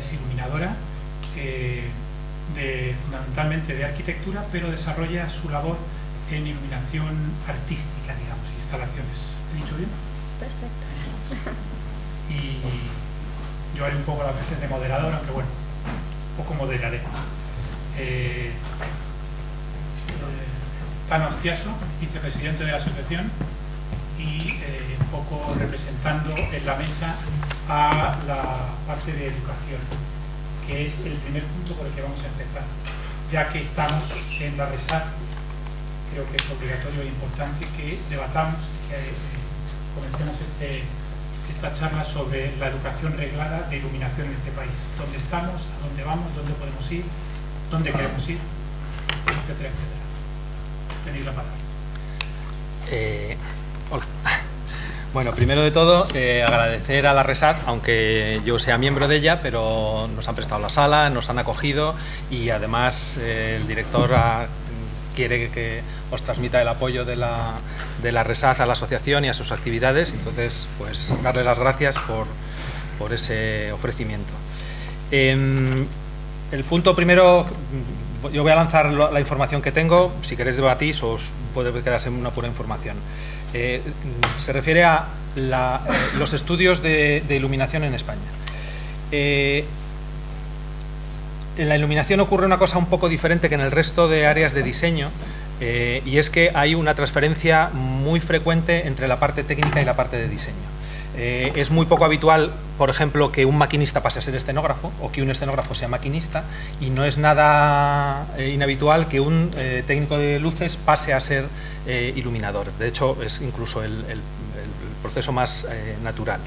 Es iluminadora, fundamentalmente de arquitectura, pero desarrolla su labor en iluminación artística, digamos, instalaciones. ¿He dicho bien? Perfecto. Y yo haré un poco las veces de moderador, aunque bueno, un poco moderaré. Tano Astiaso, vicepresidente de la asociación, y un poco representando en la mesa a la parte de educación, que es el primer punto por el que vamos a empezar. Ya que estamos en la RESAT, creo que es obligatorio e importante que debatamos, que comencemos esta charla sobre la educación reglada de iluminación en este país. ¿Dónde estamos? ¿A dónde vamos? ¿Dónde podemos ir? ¿Dónde queremos ir? Etcétera, etcétera. Tenéis la palabra. Hola. Bueno, primero de todo, agradecer a la RESAT, aunque yo sea miembro de ella, pero nos han prestado la sala, nos han acogido y además el director quiere que os transmita el apoyo de la RESAT a la asociación y a sus actividades. Entonces, pues darle las gracias por ese ofrecimiento. El punto primero, yo voy a lanzar la información que tengo. Si queréis debatir, os puede quedarse una pura información. Se refiere a los estudios de iluminación en España. En la iluminación ocurre una cosa un poco diferente que en el resto de áreas de diseño, y es que hay una transferencia muy frecuente entre la parte técnica y la parte de diseño. Es muy poco habitual, por ejemplo, que un maquinista pase a ser escenógrafo o que un escenógrafo sea maquinista, y no es nada inhabitual que un técnico de luces pase a ser iluminador. De hecho, es incluso el proceso más natural.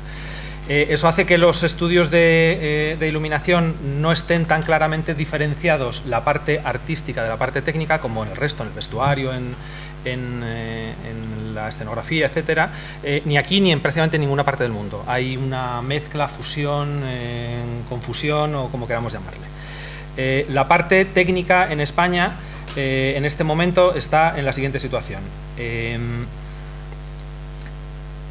Eso hace que los estudios de iluminación no estén tan claramente diferenciados la parte artística de la parte técnica como en el resto, en el vestuario, en la escenografía, etcétera, ni aquí ni en prácticamente ninguna parte del mundo. Hay una mezcla, fusión, confusión o como queramos llamarle. La parte técnica en España en este momento está en la siguiente situación.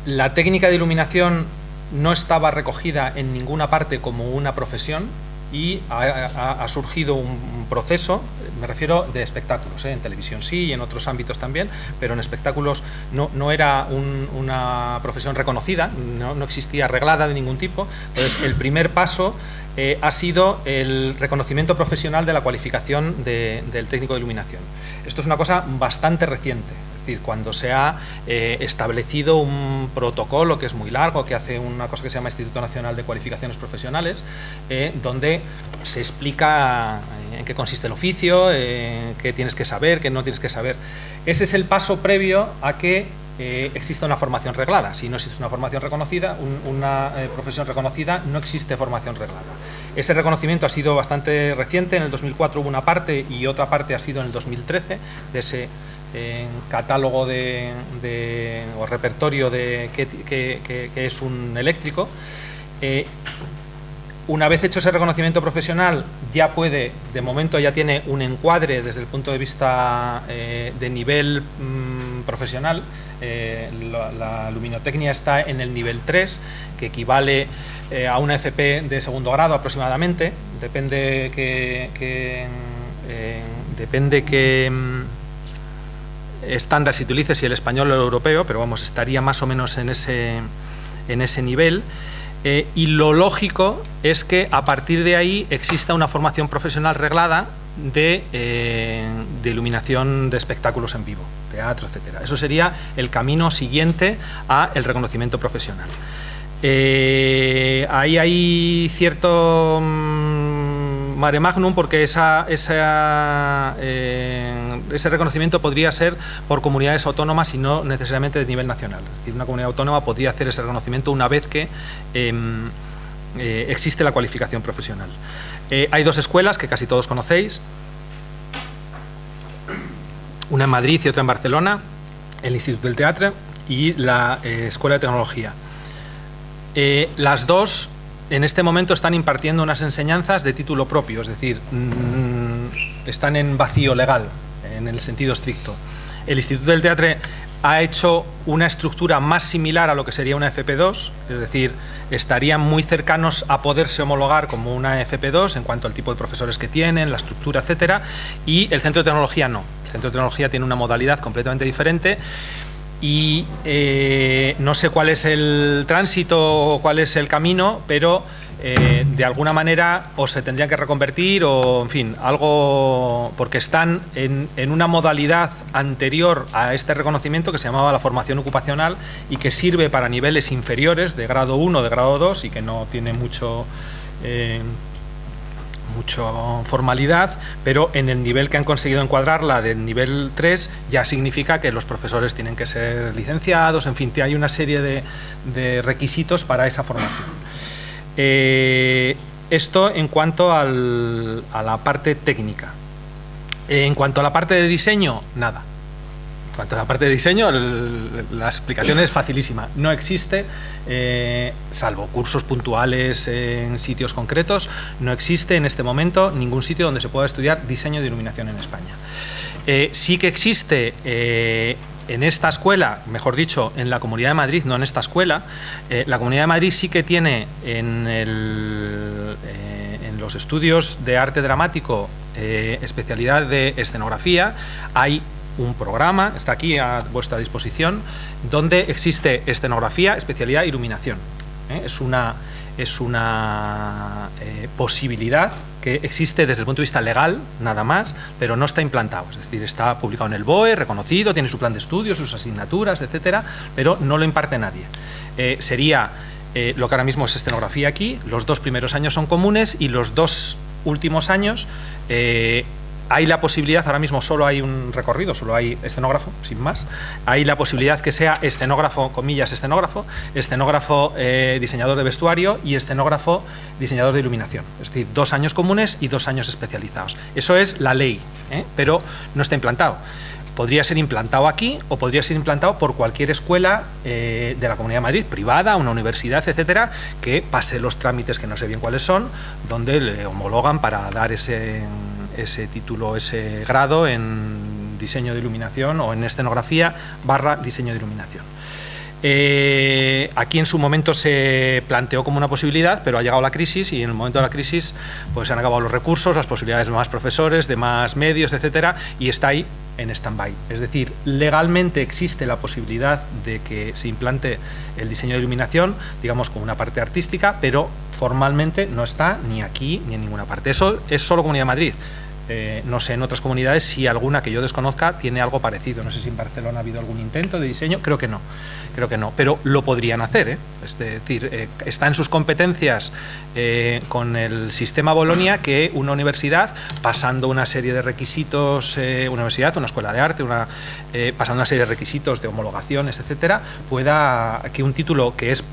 La técnica de iluminación no estaba recogida en ninguna parte como una profesión y ha surgido un proceso, me refiero de espectáculos, en televisión sí y en otros ámbitos también, pero en espectáculos no era una profesión reconocida, no existía reglada de ningún tipo. Entonces, el primer paso ha sido el reconocimiento profesional de la cualificación del técnico de iluminación. Esto es una cosa bastante reciente. Es decir, cuando se ha establecido un protocolo que es muy largo, que hace una cosa que se llama Instituto Nacional de Cualificaciones Profesionales, donde se explica en qué consiste el oficio, qué tienes que saber, qué no tienes que saber. Ese es el paso previo a que exista una formación reglada. Si no existe una formación reconocida, una profesión reconocida, no existe formación reglada. Ese reconocimiento ha sido bastante reciente. En el 2004 hubo una parte y otra parte ha sido en el 2013 de ese catálogo o repertorio de qué es un eléctrico. Una vez hecho ese reconocimiento profesional, ya puede, de momento ya tiene un encuadre desde el punto de vista de nivel profesional. La luminotecnia está en el nivel 3, que equivale a una FP de segundo grado aproximadamente. Depende qué estándar se utilice, si el español o el europeo, pero vamos, estaría más o menos en ese nivel. Y lo lógico es que a partir de ahí exista una formación profesional reglada de iluminación de espectáculos en vivo, teatro, etcétera. Eso sería el camino siguiente a el reconocimiento profesional. Ahí hay cierto mare magnum, porque ese reconocimiento podría ser por comunidades autónomas y no necesariamente de nivel nacional. Es decir, una comunidad autónoma podría hacer ese reconocimiento una vez que existe la cualificación profesional. Hay dos escuelas que casi todos conocéis, una en Madrid y otra en Barcelona, el Instituto del Teatre y la Escuela de Tecnología. Las dos en este momento están impartiendo unas enseñanzas de título propio, es decir, están en vacío legal, en el sentido estricto. El Instituto del Teatre ha hecho una estructura más similar a lo que sería una FP2, es decir, estarían muy cercanos a poderse homologar como una FP2 en cuanto al tipo de profesores que tienen, la estructura, etcétera, y el Centro de Tecnología no. El Centro de Tecnología tiene una modalidad completamente diferente y no sé cuál es el tránsito o cuál es el camino, pero de alguna manera o se tendrían que reconvertir o, en fin, algo, porque están en una modalidad anterior a este reconocimiento que se llamaba la formación ocupacional y que sirve para niveles inferiores de grado 1, de grado 2 y que no tiene mucho formalidad, pero en el nivel que han conseguido encuadrarla del nivel 3 ya significa que los profesores tienen que ser licenciados, en fin, hay una serie de requisitos para esa formación. Esto en cuanto a la parte técnica. En cuanto a la parte de diseño, nada. En cuanto a la parte de diseño, la explicación es facilísima. No existe, salvo cursos puntuales en sitios concretos, no existe en este momento ningún sitio donde se pueda estudiar diseño de iluminación en España. Sí que existe en esta escuela, mejor dicho, en la Comunidad de Madrid, no en esta escuela, la Comunidad de Madrid sí que tiene en los estudios de arte dramático especialidad de escenografía. Hay un programa, está aquí a vuestra disposición, donde existe escenografía, especialidad iluminación. Es una posibilidad que existe desde el punto de vista legal, nada más, pero no está implantado. Es decir, está publicado en el BOE, reconocido, tiene su plan de estudios, sus asignaturas, etcétera, pero no lo imparte nadie. Sería lo que ahora mismo es escenografía aquí, los 2 primeros años son comunes y los 2 últimos años hay la posibilidad, ahora mismo solo hay un recorrido, solo hay escenógrafo, sin más. Hay la posibilidad que sea escenógrafo, comillas, escenógrafo diseñador de vestuario y escenógrafo diseñador de iluminación. Es decir, 2 años comunes y 2 años especializados. Eso es la ley, pero no está implantado. Podría ser implantado aquí o podría ser implantado por cualquier escuela de la Comunidad de Madrid, privada, una universidad, etcétera, que pase los trámites que no sé bien cuáles son, donde le homologan para dar ese título, ese grado en diseño de iluminación o en escenografía / diseño de iluminación. Aquí en su momento se planteó como una posibilidad, pero ha llegado la crisis y en el momento de la crisis pues se han acabado los recursos, las posibilidades de más profesores, de más medios, etcétera, y está ahí en stand-by. Es decir, legalmente existe la posibilidad de que se implante el diseño de iluminación, digamos, como una parte artística, pero formalmente no está ni aquí ni en ninguna parte. Eso es solo Comunidad de Madrid. No sé en otras comunidades si alguna que yo desconozca tiene algo parecido. No sé si en Barcelona ha habido algún intento de diseño, creo que no, pero lo podrían hacer, Es decir, está en sus competencias con el sistema Bolonia que una universidad, pasando una serie de requisitos, una escuela de arte, pasando una serie de requisitos de homologaciones, etcétera, pueda que un título que es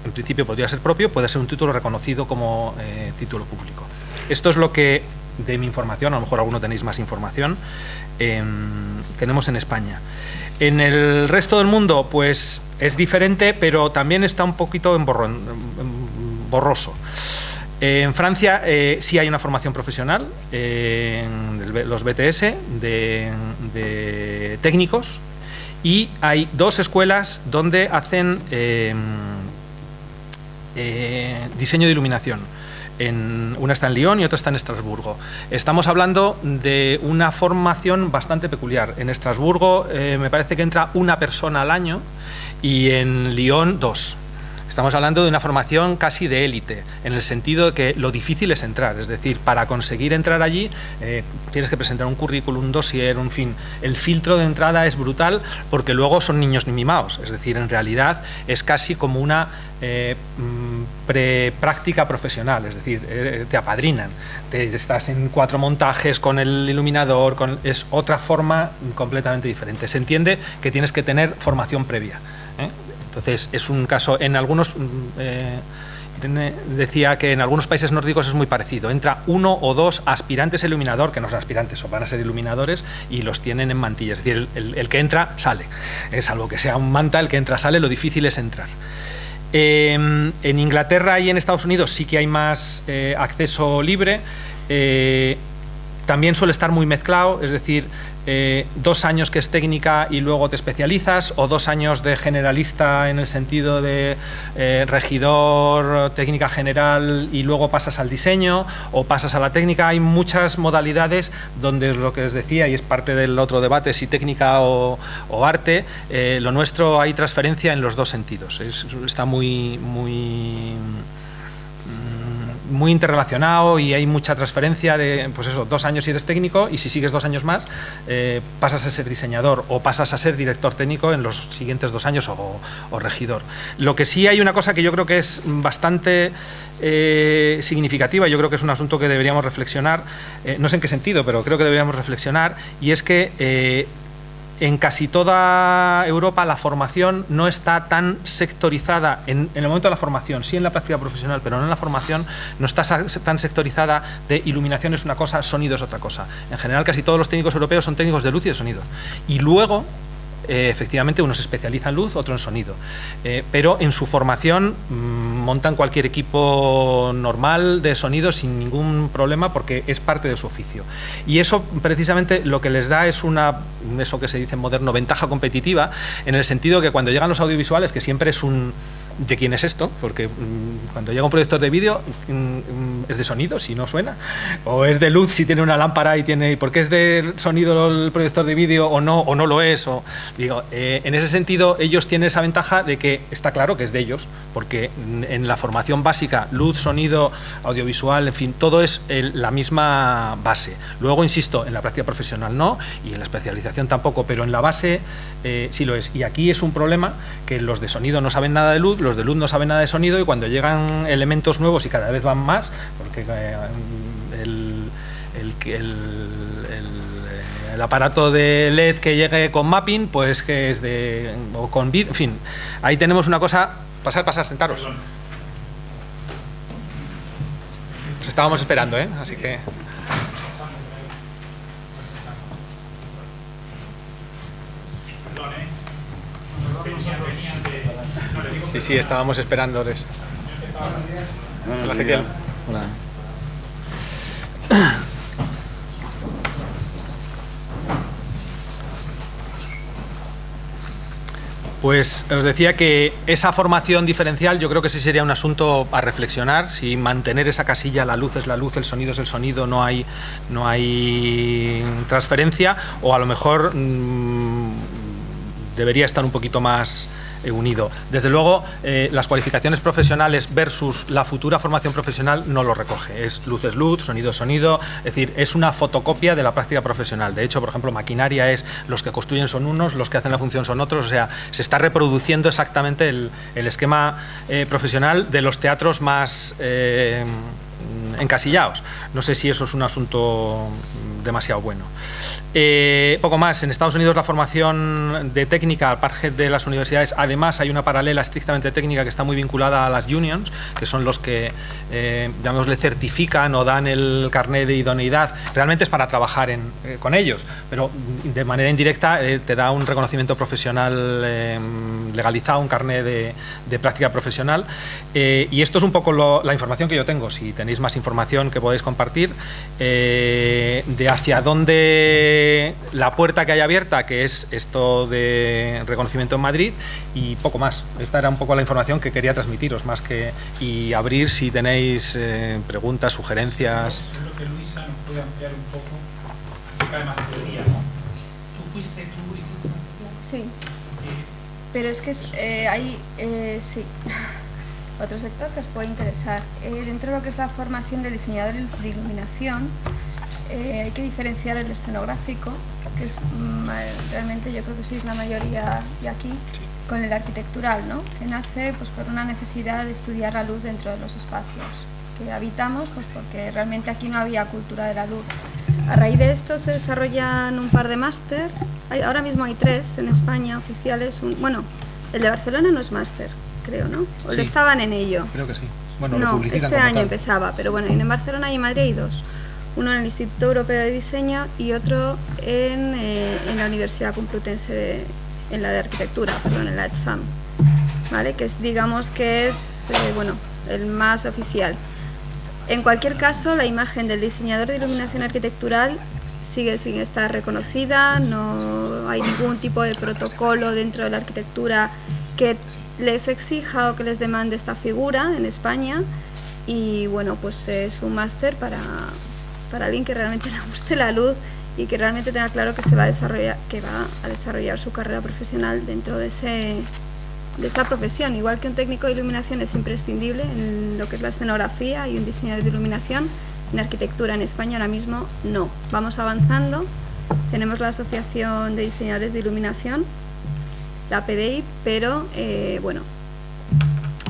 en principio podría ser propio, pueda ser un título reconocido como título público. Esto es lo que de mi información, a lo mejor alguno tenéis más información, tenemos en España. En el resto del mundo pues es diferente, pero también está un poquito borroso. En Francia sí hay una formación profesional, en los BTS de técnicos, y hay 2 escuelas donde hacen diseño de iluminación. Una está en Lyon y otra está en Estrasburgo. Estamos hablando de una formación bastante peculiar. En Estrasburgo me parece que entra 1 persona al año y en Lyon 2. Estamos hablando de una formación casi de élite, en el sentido de que lo difícil es entrar, es decir, para conseguir entrar allí tienes que presentar un currículum, un dossier, en fin, el filtro de entrada es brutal porque luego son niños mimados, es decir, en realidad es casi como una práctica profesional, es decir, te apadrinan, estás en 4 montajes con el iluminador, es otra forma completamente diferente. Se entiende que tienes que tener formación previa, Entonces es un caso, en algunos, decía que en algunos países nórdicos es muy parecido, entra 1 o 2 aspirantes a iluminador, que no son aspirantes o van a ser iluminadores, y los tienen en mantilla, es decir, el que entra sale, salvo que sea un manta, el que entra sale, lo difícil es entrar. En Inglaterra y en Estados Unidos sí que hay más acceso libre, también suele estar muy mezclado, es decir, 2 años que es técnica y luego te especializas, o 2 años de generalista en el sentido de regidor, técnica general y luego pasas al diseño o pasas a la técnica. Hay muchas modalidades donde es lo que os decía, y es parte del otro debate, si técnica o arte. Lo nuestro hay transferencia en los 2 sentidos. Está muy interrelacionado y hay mucha transferencia de, pues eso, 2 años si eres técnico, y si sigues 2 años más pasas a ser diseñador o pasas a ser director técnico en los siguientes 2 años o regidor. Lo que sí hay una cosa que yo creo que es bastante significativa, yo creo que es un asunto que deberíamos reflexionar, no sé en qué sentido, pero creo que deberíamos reflexionar, y es que en casi toda Europa la formación no está tan sectorizada, en el momento de la formación, sí en la práctica profesional, pero no en la formación, no está tan sectorizada de iluminación es una cosa, sonido es otra cosa. En general casi todos los técnicos europeos son técnicos de luz y de sonido. Y luego, efectivamente, uno se especializa en luz, otro en sonido. Pero en su formación montan cualquier equipo normal de sonido sin ningún problema porque es parte de su oficio. Y eso precisamente lo que les da es eso que se dice en moderno, ventaja competitiva, en el sentido que cuando llegan los audiovisuales, que siempre es ¿de quién es esto? Porque cuando llega un proyector de vídeo es de sonido si no suena, o es de luz si tiene una lámpara y porque es de sonido el proyector de vídeo o no lo es. En ese sentido ellos tienen esa ventaja de que está claro que es de ellos, porque en la formación básica, luz, sonido, audiovisual, en fin, todo es la misma base. Luego, insisto, en la práctica profesional no, y en la especialización tampoco, pero en la base sí lo es. Y aquí es un problema que los de sonido no saben nada de luz, los de luz no saben nada de sonido, y cuando llegan elementos nuevos y cada vez van más, porque el aparato de LED que llegue con mapping, pues que es o con bit, en fin, ahí tenemos una cosa. Pasar, sentaros. Os estábamos esperando, así que... Sí, estábamos esperándoles. Hola, Ezequiel. Hola. Pues os decía que esa formación diferencial yo creo que sí sería un asunto a reflexionar, si mantener esa casilla, la luz es la luz, el sonido es el sonido, no hay transferencia, o a lo mejor debería estar un poquito más unido. Desde luego, las cualificaciones profesionales versus la futura formación profesional no lo recoge. Es luz, sonido es sonido, es decir, es una fotocopia de la práctica profesional. De hecho, por ejemplo, maquinaria es los que construyen son unos, los que hacen la función son otros, o sea, se está reproduciendo exactamente el esquema profesional de los teatros más encasillados. No sé si eso es un asunto demasiado bueno. Poco más. En Estados Unidos la formación de técnica al margen de las universidades, además hay una paralela estrictamente técnica que está muy vinculada a las unions, que son los que llamémosle certifican o dan el carnet de idoneidad. Realmente es para trabajar con ellos, pero de manera indirecta te da un reconocimiento profesional legalizado, un carnet de práctica profesional. Y esto es un poco la información que yo tengo. Si tenéis más información que podéis compartir, de hacia dónde la puerta que hay abierta, que es esto de reconocimiento en Madrid, y poco más. Esta era un poco la información que quería transmitiros, más que y abrir si tenéis preguntas, sugerencias. Creo que Luisa nos puede ampliar un poco acerca de mastería, ¿no? ¿Tú hiciste mastería? Sí, pero es que hay sí, otro sector que os puede interesar. Dentro de lo que es la formación del diseñador de iluminación, hay que diferenciar el escenográfico, que es realmente yo creo que sois la mayoría de aquí, con el arquitectural, ¿no? Que nace pues por una necesidad de estudiar la luz dentro de los espacios que habitamos, pues porque realmente aquí no había cultura de la luz. A raíz de esto se desarrollan un par de máster. Ahora mismo hay 3 en España oficiales. Bueno, el de Barcelona no es máster, creo, ¿no? O Sí. lo estaban en ello. Creo que sí. Bueno, No, lo publicitan este como año tal. empezaba, pero bueno, en Barcelona y en Madrid hay 2. Uno en el Instituto Europeo de Diseño y otro en la Universidad Complutense, en la de Arquitectura, perdón, en la ETSAM, ¿vale? Que es, digamos que es, bueno, el más oficial. En cualquier caso, la imagen del diseñador de iluminación arquitectural sigue sin estar reconocida, no hay ningún tipo de protocolo dentro de la arquitectura que les exija o que les demande esta figura en España. Y bueno, pues es un máster para alguien que realmente le guste la luz y que realmente tenga claro que va a desarrollar su carrera profesional dentro de esa profesión. Igual que un técnico de iluminación es imprescindible en lo que es la escenografía y un diseñador de iluminación, en arquitectura en España ahora mismo no. Vamos avanzando, tenemos la Asociación de Diseñadores de Iluminación, la PDI, pero bueno,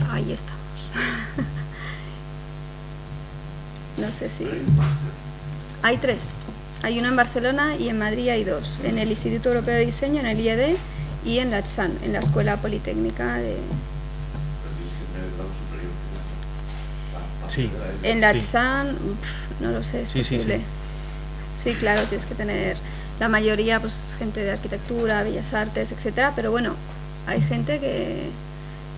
ahí estamos. No sé si... Hay 3. Hay uno en Barcelona y en Madrid hay 2. En el Instituto Europeo de Diseño, en el IED, y en la ETSAN, en la Escuela Politécnica de... Sí. En la ETSAN, no lo sé, es posible. Sí, claro, tienes que tener... La mayoría, pues, gente de arquitectura, bellas artes, etcétera, pero bueno, hay gente que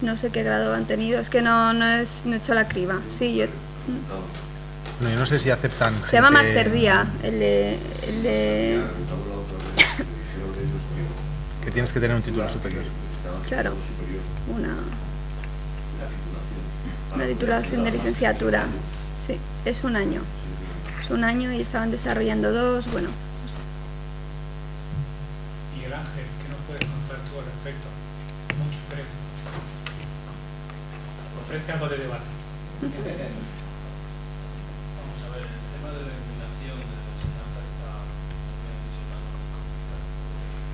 no sé qué grado han tenido, es que no he hecho la criba. Sí, yo... No, yo no sé si aceptan. Se llama Master Día, el de... Que tienes que tener un título superior. Claro, una titulación de licenciatura. Sí, es un año. Es un año y estaban desarrollando 2, bueno. No sé. Y el Ángel, ¿qué nos puedes contar tú al respecto? Mucho, creo. Ofrece algo de debate. Vamos a ver, el tema de la iluminación de la enseñanza está muy mencionado.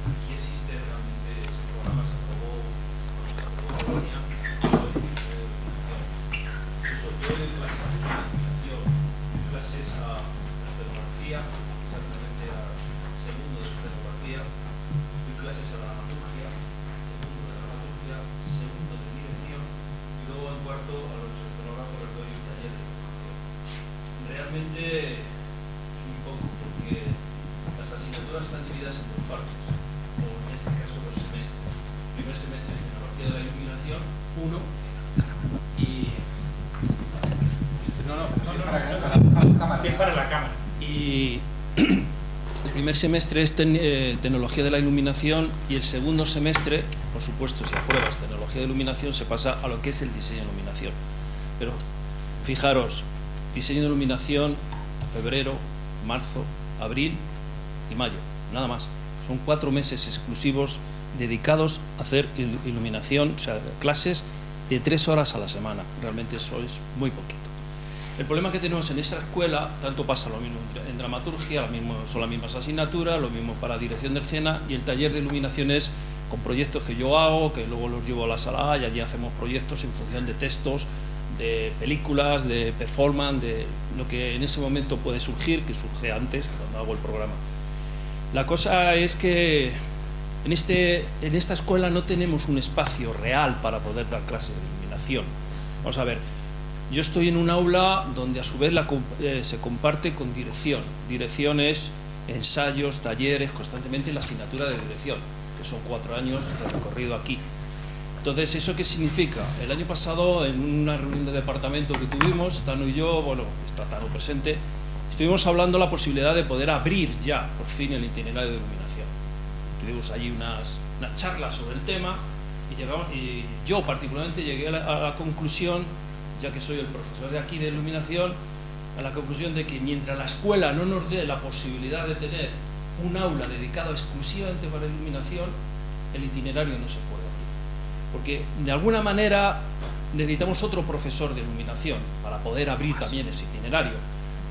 Aquí existe realmente ese programa, se aprobó en Polonia, de iluminación. Incluso yo doy clases de iluminación, doy clases a escenografía, exactamente a segundo de escenografía, doy clases a dramaturgia, segundo de dirección, y luego en cuarto a los escenógrafos les doy un taller de iluminación. Realmente es muy poco, porque las asignaturas están divididas en 2 partes, o en este caso 2 semestres. El primer semestre es tecnología de la iluminación, 1, y... Sí, es para la cámara. Y el primer semestre es tecnología de la iluminación, y el segundo semestre, por supuesto, si apruebas tecnología de iluminación, se pasa a lo que es el diseño de iluminación. Pero fijaros, diseño de iluminación, febrero, marzo, abril y mayo, nada más. Son 4 meses exclusivos dedicados a hacer iluminación, o sea, clases de 3 horas a la semana. Realmente eso es muy poquito. El problema que tenemos en esta escuela, tanto pasa lo mismo en dramaturgia, son las mismas asignaturas, lo mismo para dirección de escena, y el taller de iluminación es con proyectos que yo hago, que luego los llevo a la sala A, y allí hacemos proyectos en función de textos, de películas, de performance, de lo que en ese momento puede surgir, que surge antes, cuando hago el programa. La cosa es que en esta escuela no tenemos un espacio real para poder dar clases de iluminación. Vamos a ver, yo estoy en un aula donde a su vez se comparte con dirección. Dirección es ensayos, talleres, constantemente la asignatura de dirección, que son 4 años de recorrido aquí. Entonces, ¿eso qué significa? El año pasado, en una reunión de departamento que tuvimos, Tano y yo, bueno, está Tano presente, estuvimos hablando de la posibilidad de poder abrir ya, por fin, el itinerario de iluminación. Tuvimos allí unas charlas sobre el tema, y yo particularmente llegué a la conclusión, ya que soy el profesor de aquí de iluminación, a la conclusión de que mientras la escuela no nos dé la posibilidad de tener un aula dedicado exclusivamente para iluminación, el itinerario no se puede abrir. Porque de alguna manera necesitamos otro profesor de iluminación para poder abrir también ese itinerario.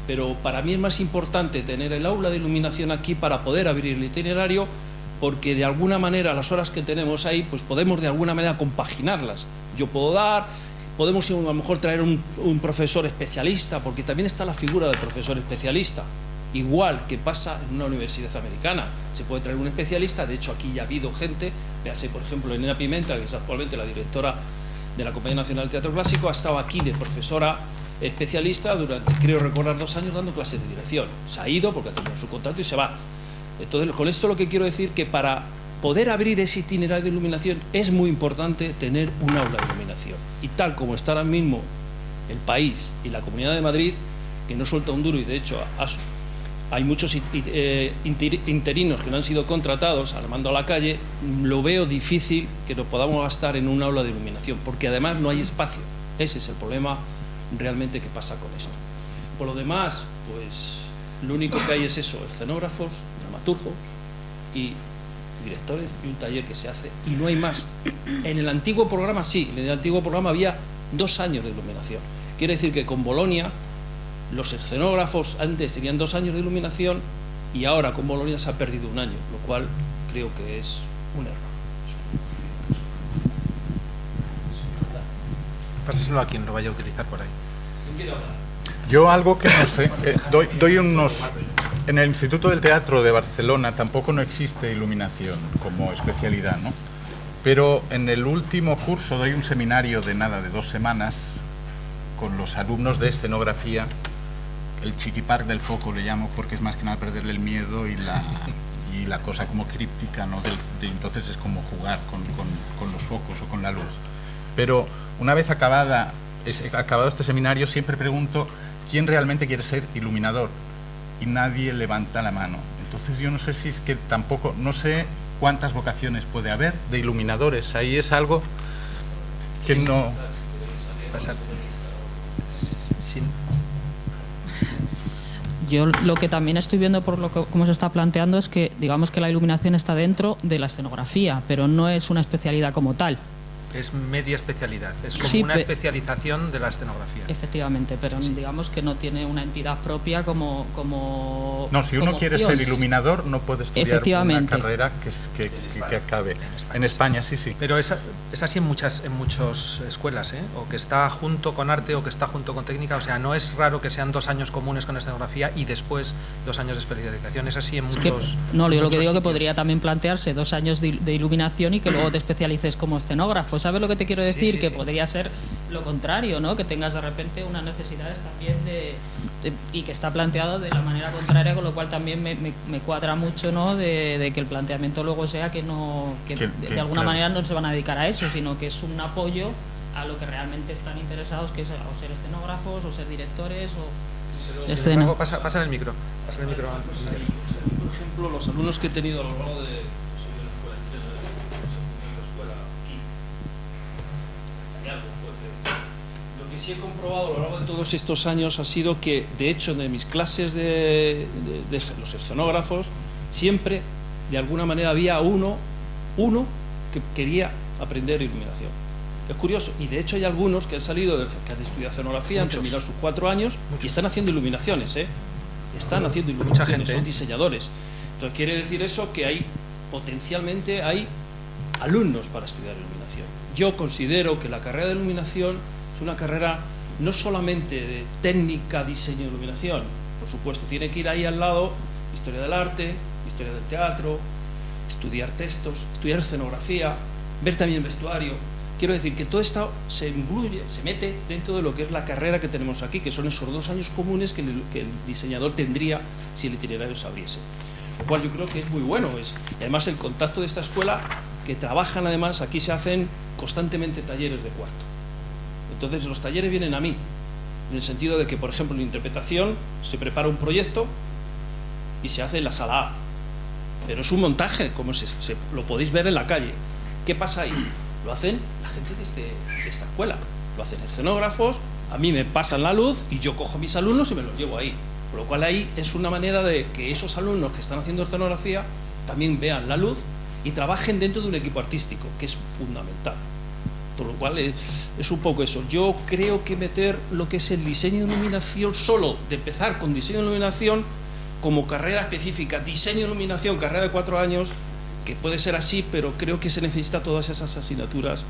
Pero para mí es más importante tener el aula de iluminación aquí para poder abrir el itinerario, porque de alguna manera las horas que tenemos ahí, pues podemos de alguna manera compaginarlas. Yo puedo podemos a lo mejor traer un profesor especialista, porque también está la figura del profesor especialista, igual que pasa en una universidad americana. Se puede traer un especialista, de hecho aquí ya ha habido gente, véase por ejemplo Elena Pimenta, que es actualmente la directora de la Compañía Nacional de Teatro Clásico, ha estado aquí de profesora especialista durante, creo recordar, 2 años dando clases de dirección. Se ha ido porque ha tenido su contrato y se va. Entonces, con esto lo que quiero decir que para poder abrir ese itinerario de iluminación es muy importante tener un aula de iluminación. Y tal como está ahora mismo el país y la Comunidad de Madrid, que no suelta un duro y de hecho hay muchos interinos que no han sido contratados al mando a la calle, lo veo difícil que lo podamos gastar en un aula de iluminación, porque además no hay espacio. Ese es el problema realmente que pasa con esto. Por lo demás, pues lo único que hay es eso, escenógrafos, dramaturgos y directores y un taller que se hace, y no hay más. En el antiguo programa sí, en el antiguo programa había 2 años de iluminación. Quiere decir que con Bolonia los escenógrafos antes tenían 2 años de iluminación y ahora con Bolonia se ha perdido 1 año, lo cual creo que es un error. Pásaselo a quien lo vaya a utilizar por ahí. ¿Quién quiere hablar? Yo algo que no sé, doy unos... En el Instituto del Teatro de Barcelona tampoco no existe iluminación como especialidad, ¿no? Pero en el último curso doy un seminario de 2 semanas con los alumnos de escenografía, el chiquipark del foco le llamo, porque es más que nada perderle el miedo y la cosa como críptica, ¿no? Entonces es como jugar con los focos o con la luz. Pero una vez acabado este seminario siempre pregunto quién realmente quiere ser iluminador y nadie levanta la mano. Entonces yo no sé si es que tampoco, no sé cuántas vocaciones puede haber de iluminadores. Ahí es algo que sí. No... Pasar. Sí. Yo lo que también estoy viendo por lo que cómo se está planteando es que digamos que la iluminación está dentro de la escenografía, pero no es una especialidad como tal. Es media especialidad, es como Sí, una especialización de la escenografía. Efectivamente, pero Sí. digamos que no tiene una entidad propia como No, si uno como quiere opción. ser iluminador no puede estudiar una Efectivamente. carrera que acabe. En España sí. Pero es así en muchas escuelas, ¿eh? O que está junto con arte o que está junto con técnica. O sea, no es raro que sean 2 años comunes con escenografía y después 2 años de especialización. Es así en Es que, muchos. no, yo lo que muchos digo que sitios. podría también plantearse 2 años de iluminación y que luego te especialices como escenógrafo. ¿Sabes lo que te quiero decir? Sí, Que sí. podría ser lo contrario, ¿no? Que tengas de repente unas necesidades también y que está planteado de la manera contraria, con lo cual también me cuadra mucho, ¿no? De que el planteamiento luego sea que no de alguna claro. manera no se van a dedicar a eso, sino que es un apoyo a lo que realmente están interesados, que es o ser escenógrafos o ser directores o Sin escena. embargo, pasa el micro. Pasa el micro. Por ejemplo, los alumnos que he tenido a lo largo de la escuela aquí, hay algo fuerte. Lo que sí he comprobado a lo largo de todos estos años ha sido que, de hecho, de mis clases de los escenógrafos, siempre, de alguna manera, había uno que quería aprender iluminación. Es curioso, y de hecho hay algunos que han salido, que han estudiado escenografía, han terminado sus 4 años y están haciendo iluminaciones, están haciendo iluminaciones, gente, son diseñadores. Entonces quiere decir eso que hay, potencialmente hay alumnos para estudiar iluminación. Yo considero que la carrera de iluminación es una carrera no solamente de técnica, diseño de iluminación, por supuesto, tiene que ir ahí al lado historia del arte, historia del teatro, estudiar textos, estudiar escenografía, ver también vestuario. Quiero decir que todo esto se incluye, se mete dentro de lo que es la carrera que tenemos aquí, que son esos 2 años comunes que el diseñador tendría si el itinerario se abriese. Lo cual yo creo que es muy bueno. Y además el contacto de esta escuela, que trabajan además, aquí se hacen constantemente talleres de cuarto. Entonces los talleres vienen a mí, en el sentido de que, por ejemplo, en interpretación se prepara un proyecto y se hace en la sala A. Pero es un montaje, como lo podéis ver en la calle. ¿Qué pasa ahí? Lo hacen la gente de esta escuela, lo hacen escenógrafos, a mí me pasan la luz y yo cojo a mis alumnos y me los llevo ahí. Por lo cual ahí es una manera de que esos alumnos que están haciendo escenografía también vean la luz y trabajen dentro de un equipo artístico, que es fundamental. Por lo cual es un poco eso. Yo creo que meter lo que es el diseño de iluminación, solo de empezar con diseño de iluminación como carrera específica, diseño de iluminación, carrera de 4 años, que puede ser así, pero creo que se necesita todas esas asignaturas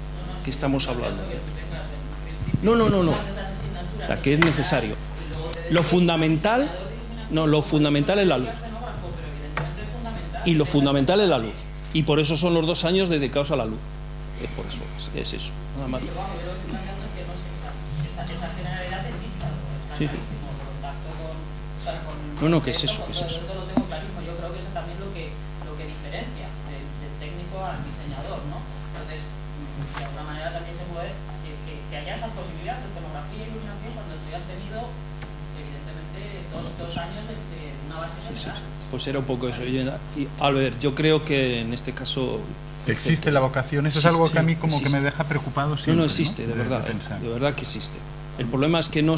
que estamos hablando. No. O sea, que es necesario. Lo fundamental es la luz. Y lo fundamental es la luz. Y por eso son los 2 años dedicados a la luz. Por eso es eso. Nada más. Sí. No, ¿qué es eso? ¿Qué es eso? 2 años de una base general. Sí. Pues era un poco eso. Y Albert, yo creo que en este caso... ¿Existe la vocación? Eso es Existe, algo que a mí como existe. que me deja preocupado siempre. No existe, de verdad, pensar. de verdad que existe. El problema es que no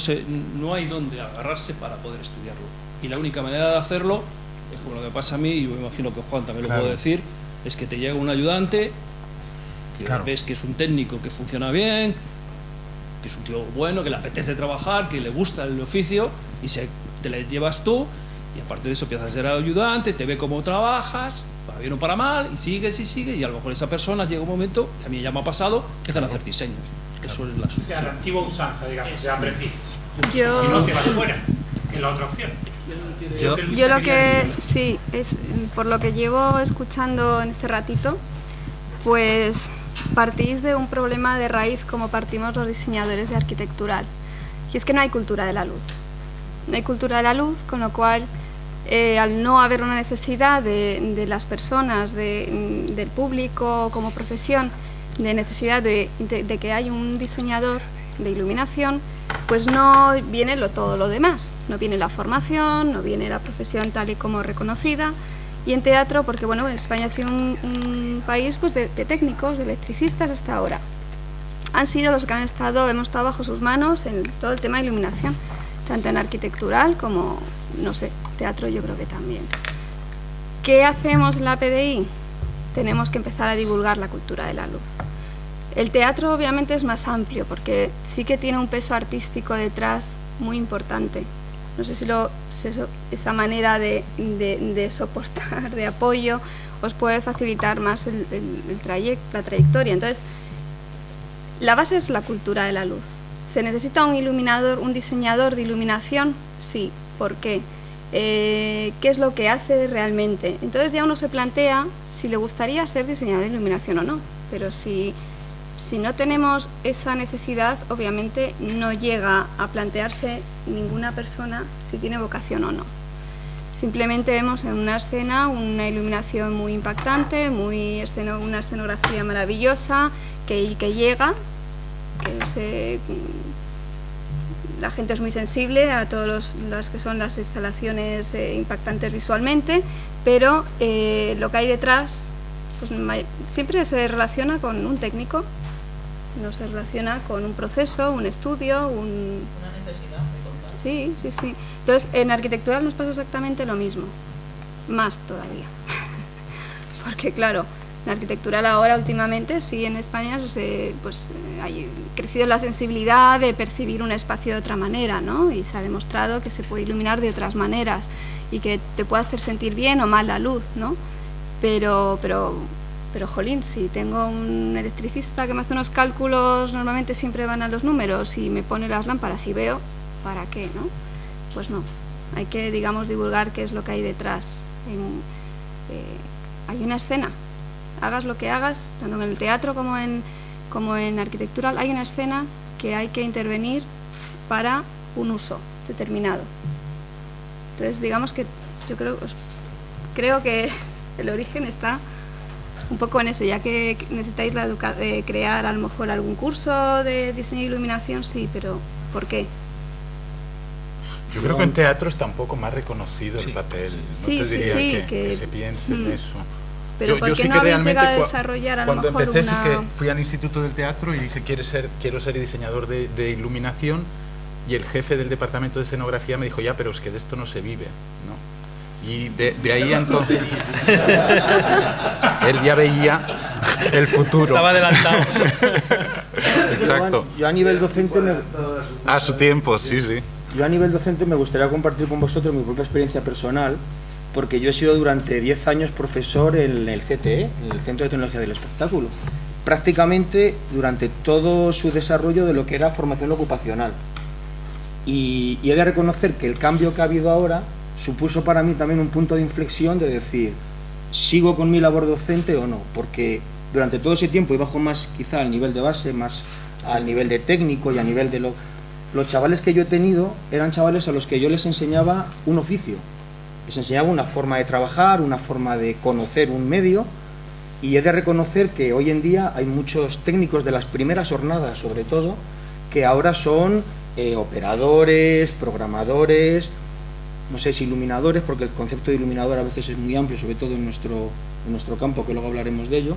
hay dónde agarrarse para poder estudiarlo. Y la única manera de hacerlo, es como lo que pasa a mí, y yo me imagino que Juan también lo puede decir, es que te llega un ayudante, que ves que es un técnico que funciona bien, que es un tío bueno, que le apetece trabajar, que le gusta el oficio, y te le llevas tú, y aparte de eso empiezas a ser ayudante, te ve cómo trabajas, para bien o para mal, y sigues, y a lo mejor esa persona llega un momento, y a mí ya me ha pasado, empiezan a hacer diseños. Eso es la O sea, solución. la antigua usanza, digamos, de aprendices. Yo- Si no, te vas fuera, que es la otra opción. Yo lo que sí, es por lo que llevo escuchando en este ratito, pues partís de un problema de raíz como partimos los diseñadores de arquitectural. Y es que no hay cultura de la luz. No hay cultura de la luz, con lo cual, al no haber una necesidad de las personas, del público como profesión, de necesidad de que haya un diseñador de iluminación, pues no viene todo lo demás. No viene la formación, no viene la profesión tal y como reconocida. Y en teatro, porque bueno, España ha sido un país pues, de técnicos, de electricistas hasta ahora. Han sido los que hemos estado bajo sus manos en todo el tema de iluminación, tanto en arquitectural como, no sé, teatro yo creo que también. ¿Qué hacemos en la PDI? Tenemos que empezar a divulgar la cultura de la luz. El teatro obviamente es más amplio porque sí que tiene un peso artístico detrás muy importante. No sé si esa manera de soportar, de apoyo, os puede facilitar más la trayectoria. Entonces, la base es la cultura de la luz. ¿Se necesita un iluminador, un diseñador de iluminación? Sí. ¿Por qué? ¿Qué es lo que hace realmente? Entonces ya uno se plantea si le gustaría ser diseñador de iluminación o no. Pero si no tenemos esa necesidad, obviamente no llega a plantearse ninguna persona si tiene vocación o no. Simplemente vemos en una escena una iluminación muy impactante, una escenografía maravillosa que llega, la gente es muy sensible a todas las que son las instalaciones impactantes visualmente, pero lo que hay detrás pues, siempre se relaciona con un técnico, no se relaciona con un proceso, un estudio, Una necesidad de contar. Sí. Entonces, en arquitectura nos pasa exactamente lo mismo, más todavía. Porque, claro, en arquitectura ahora, últimamente, sí, en España ha crecido la sensibilidad de percibir un espacio de otra manera, ¿no? Y se ha demostrado que se puede iluminar de otras maneras y que te puede hacer sentir bien o mal la luz, ¿no? Pero jolín, si tengo un electricista que me hace unos cálculos, normalmente siempre van a los números y me pone las lámparas y veo, ¿para qué, no? Pues no, hay que, digamos, divulgar qué es lo que hay detrás. Hay una escena, hagas lo que hagas, tanto en el teatro como en arquitectural, hay una escena que hay que intervenir para un uso determinado. Entonces, digamos que yo creo que el origen está un poco en eso, ya que necesitáis crear a lo mejor algún curso de diseño e iluminación, sí, pero ¿por qué? Yo creo que en teatro está un poco más reconocido el papel. No te diría que se piense en eso. Pero ¿por qué no habéis llegado a desarrollar a lo mejor cuando empecé sí que fui al Instituto del Teatro y dije quiero ser diseñador de iluminación, y el jefe del departamento de escenografía me dijo, ya, pero es que de esto no se vive, ¿no? Y de ahí entonces él ya veía el futuro. Estaba adelantado. Exacto. Yo a nivel docente A su tiempo, sí. Yo a nivel docente me gustaría compartir con vosotros mi propia experiencia personal, porque yo he sido durante 10 años profesor en el CTE, en el Centro de Tecnología del Espectáculo, prácticamente durante todo su desarrollo de lo que era formación ocupacional. Y he de reconocer que el cambio que ha habido ahora supuso para mí también un punto de inflexión de decir, ¿sigo con mi labor docente o no? Porque durante todo ese tiempo iba más quizá al nivel de base, más al nivel de técnico y a nivel de los chavales que yo he tenido eran chavales a los que yo les enseñaba un oficio, les enseñaba una forma de trabajar, una forma de conocer un medio, y he de reconocer que hoy en día hay muchos técnicos de las primeras jornadas, sobre todo, que ahora son operadores, programadores, no sé si iluminadores, porque el concepto de iluminador a veces es muy amplio, sobre todo en nuestro campo, que luego hablaremos de ello.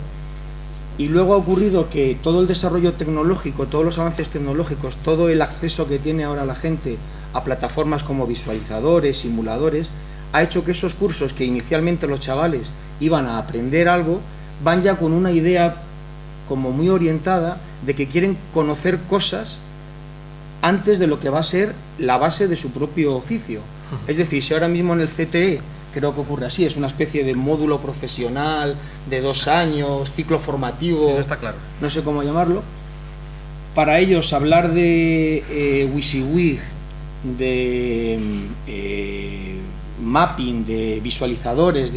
Y luego ha ocurrido que todo el desarrollo tecnológico, todos los avances tecnológicos, todo el acceso que tiene ahora la gente a plataformas como visualizadores, simuladores, ha hecho que esos cursos que inicialmente los chavales iban a aprender algo, van ya con una idea como muy orientada de que quieren conocer cosas antes de lo que va a ser la base de su propio oficio. Es decir, si ahora mismo en el CTE, creo que ocurre así, es una especie de módulo profesional de 2 años, ciclo formativo, sí, está claro, no sé cómo llamarlo, para ellos hablar de WYSIWYG, de mapping, de visualizadores,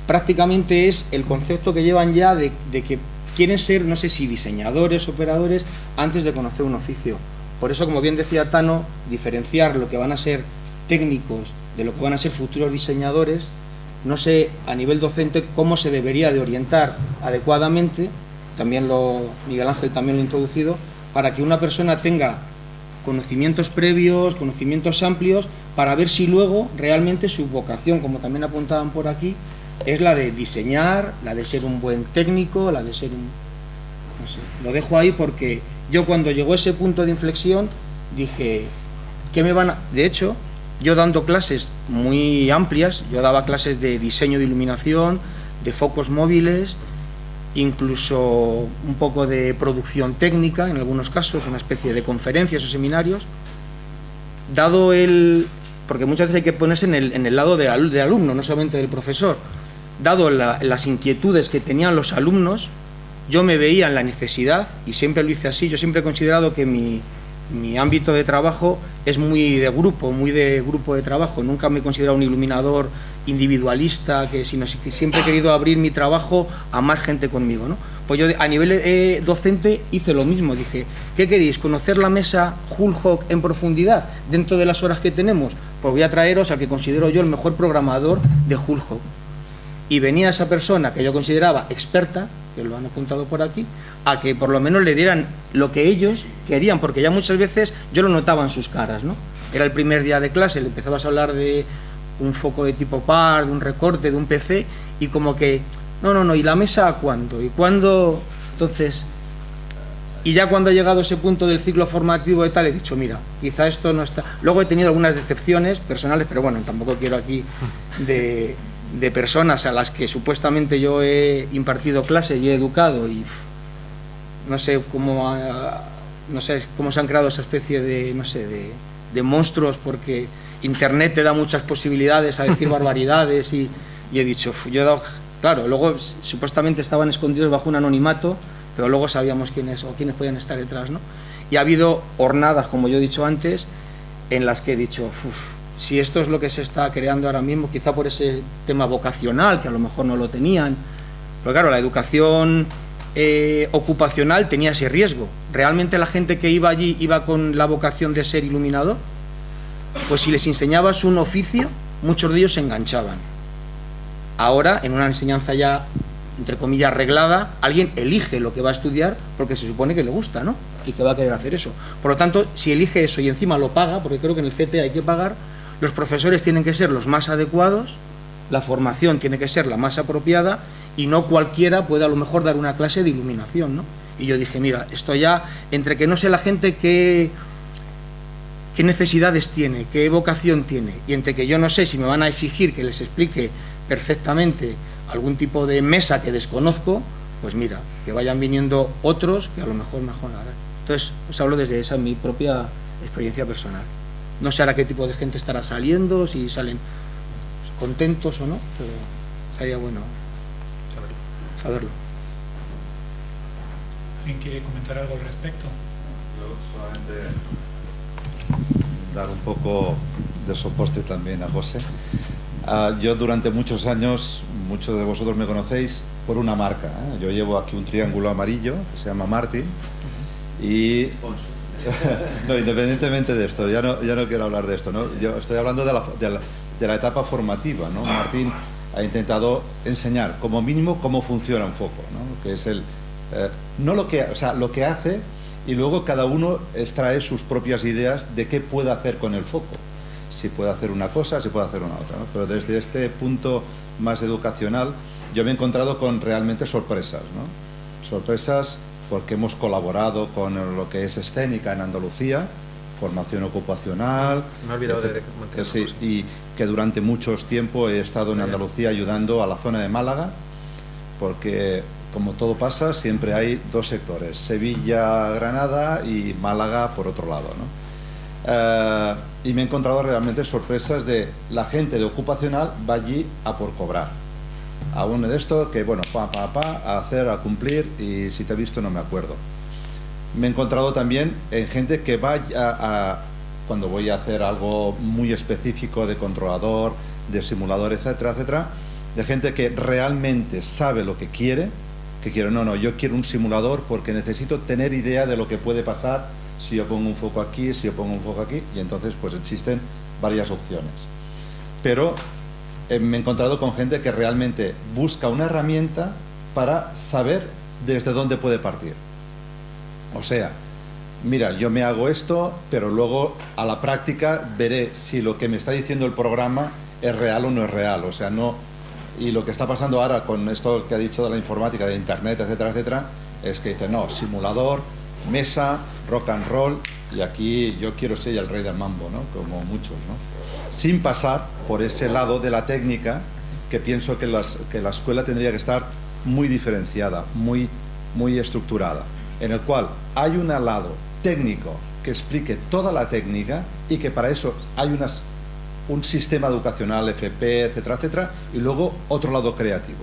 prácticamente es el concepto que llevan ya de que quieren ser, no sé si diseñadores, operadores, antes de conocer un oficio. Por eso, como bien decía Tano, diferenciar lo que van a ser técnicos de lo que van a ser futuros diseñadores, no sé a nivel docente cómo se debería de orientar adecuadamente, Miguel Ángel también lo ha introducido, para que una persona tenga conocimientos previos, conocimientos amplios, para ver si luego realmente su vocación, como también apuntaban por aquí, es la de diseñar, la de ser un buen técnico, la de ser un... no sé, lo dejo ahí porque yo cuando llegó ese punto de inflexión dije, ¿qué me van a...? De hecho, yo dando clases muy amplias, yo daba clases de diseño de iluminación, de focos móviles, incluso un poco de producción técnica, en algunos casos, una especie de conferencias o seminarios, dado porque muchas veces hay que ponerse en el lado de alumno, no solamente del profesor, dado las inquietudes que tenían los alumnos, yo me veía en la necesidad, y siempre lo hice así, yo siempre he considerado que mi ámbito de trabajo es muy de grupo de trabajo, nunca me he considerado un iluminador individualista, sino que siempre he querido abrir mi trabajo a más gente conmigo, ¿no? Pues yo a nivel docente hice lo mismo, dije, ¿qué queréis? ¿Conocer la mesa Hulhawk en profundidad dentro de las horas que tenemos? Pues voy a traeros al que considero yo el mejor programador de Hulhawk. Y venía esa persona que yo consideraba experta, que lo han apuntado por aquí, a que por lo menos le dieran lo que ellos querían, porque ya muchas veces yo lo notaba en sus caras, ¿no? Era el primer día de clase, le empezabas a hablar de un foco de tipo par, de un recorte, de un PC, y como que, no, ¿y la mesa cuándo? ¿Y cuándo? Entonces, y ya cuando ha llegado ese punto del ciclo formativo y tal, he dicho, mira, quizá esto no está... Luego he tenido algunas decepciones personales, pero bueno, tampoco quiero aquí de personas a las que supuestamente yo he impartido clases y he educado y no sé cómo se han creado esa especie de monstruos, porque internet te da muchas posibilidades a decir barbaridades y he dicho, yo he dado, claro, luego supuestamente estaban escondidos bajo un anonimato, pero luego sabíamos quiénes podían estar detrás, ¿no? Y ha habido hornadas, como yo he dicho antes, en las que he dicho, si esto es lo que se está creando ahora mismo, quizá por ese tema vocacional, que a lo mejor no lo tenían, pero claro, la educación ocupacional tenía ese riesgo. ¿Realmente la gente que iba allí iba con la vocación de ser iluminador? Pues si les enseñabas un oficio, muchos de ellos se enganchaban. Ahora, en una enseñanza ya, entre comillas, arreglada, alguien elige lo que va a estudiar porque se supone que le gusta, ¿no? Y que va a querer hacer eso. Por lo tanto, si elige eso y encima lo paga, porque creo que en el CT hay que pagar, los profesores tienen que ser los más adecuados, la formación tiene que ser la más apropiada y no cualquiera puede a lo mejor dar una clase de iluminación, ¿no? Y yo dije, mira, esto ya, entre que no sé la gente qué necesidades tiene, qué vocación tiene, y entre que yo no sé si me van a exigir que les explique perfectamente algún tipo de mesa que desconozco, pues mira, que vayan viniendo otros que a lo mejor mejorarán. Entonces, os hablo desde esa mi propia experiencia personal. No sé ahora qué tipo de gente estará saliendo, si salen contentos o no, pero sería bueno saberlo. ¿Alguien quiere comentar algo al respecto? Yo solamente dar un poco de soporte también a José. Yo durante muchos años, muchos de vosotros me conocéis por una marca, ¿eh? Yo llevo aquí un triángulo amarillo que se llama Martin y... No, independientemente de esto, ya no quiero hablar de esto, ¿no? Yo estoy hablando de la etapa formativa, ¿no? Martín ha intentado enseñar como mínimo cómo funciona un foco, ¿no? Que es no lo que, o sea, lo que hace, y luego cada uno extrae sus propias ideas de qué puede hacer con el foco. si puede hacer una cosa, si puede hacer una otra, ¿no? Pero desde este punto más educacional yo me he encontrado con realmente sorpresas, ¿no? Sorpresas porque hemos colaborado con lo que es escénica en Andalucía, formación ocupacional, Me he olvidado de que sí, y que durante muchos tiempo he estado en Andalucía ayudando a la zona de Málaga, porque como todo pasa, siempre hay dos sectores, Sevilla, Granada y Málaga por otro lado, ¿no? Y me he encontrado realmente sorpresas de la gente de ocupacional va allí a por cobrar. A uno de esto que, bueno, a hacer, a cumplir, y si te he visto no me acuerdo. Me he encontrado también en gente que va cuando voy a hacer algo muy específico de controlador, de simulador, etcétera, etcétera, de gente que realmente sabe lo que quiere, no, yo quiero un simulador porque necesito tener idea de lo que puede pasar si yo pongo un foco aquí, si yo pongo un foco aquí, y entonces pues existen varias opciones. Pero me he encontrado con gente que realmente busca una herramienta para saber desde dónde puede partir. O sea, mira, yo me hago esto, pero luego a la práctica veré si lo que me está diciendo el programa es real o no es real. O sea, no. Y lo que está pasando ahora con esto que ha dicho de la informática, de internet, etcétera, etcétera, es que dice, no, simulador, mesa, rock and roll, y aquí yo quiero ser el rey del mambo, ¿no? Como muchos, ¿no? Sin pasar por ese lado de la técnica, que pienso que la escuela tendría que estar muy diferenciada, muy estructurada, en el cual hay un lado técnico que explique toda la técnica y que para eso hay un sistema educacional, FP, etcétera, etcétera, y luego otro lado creativo.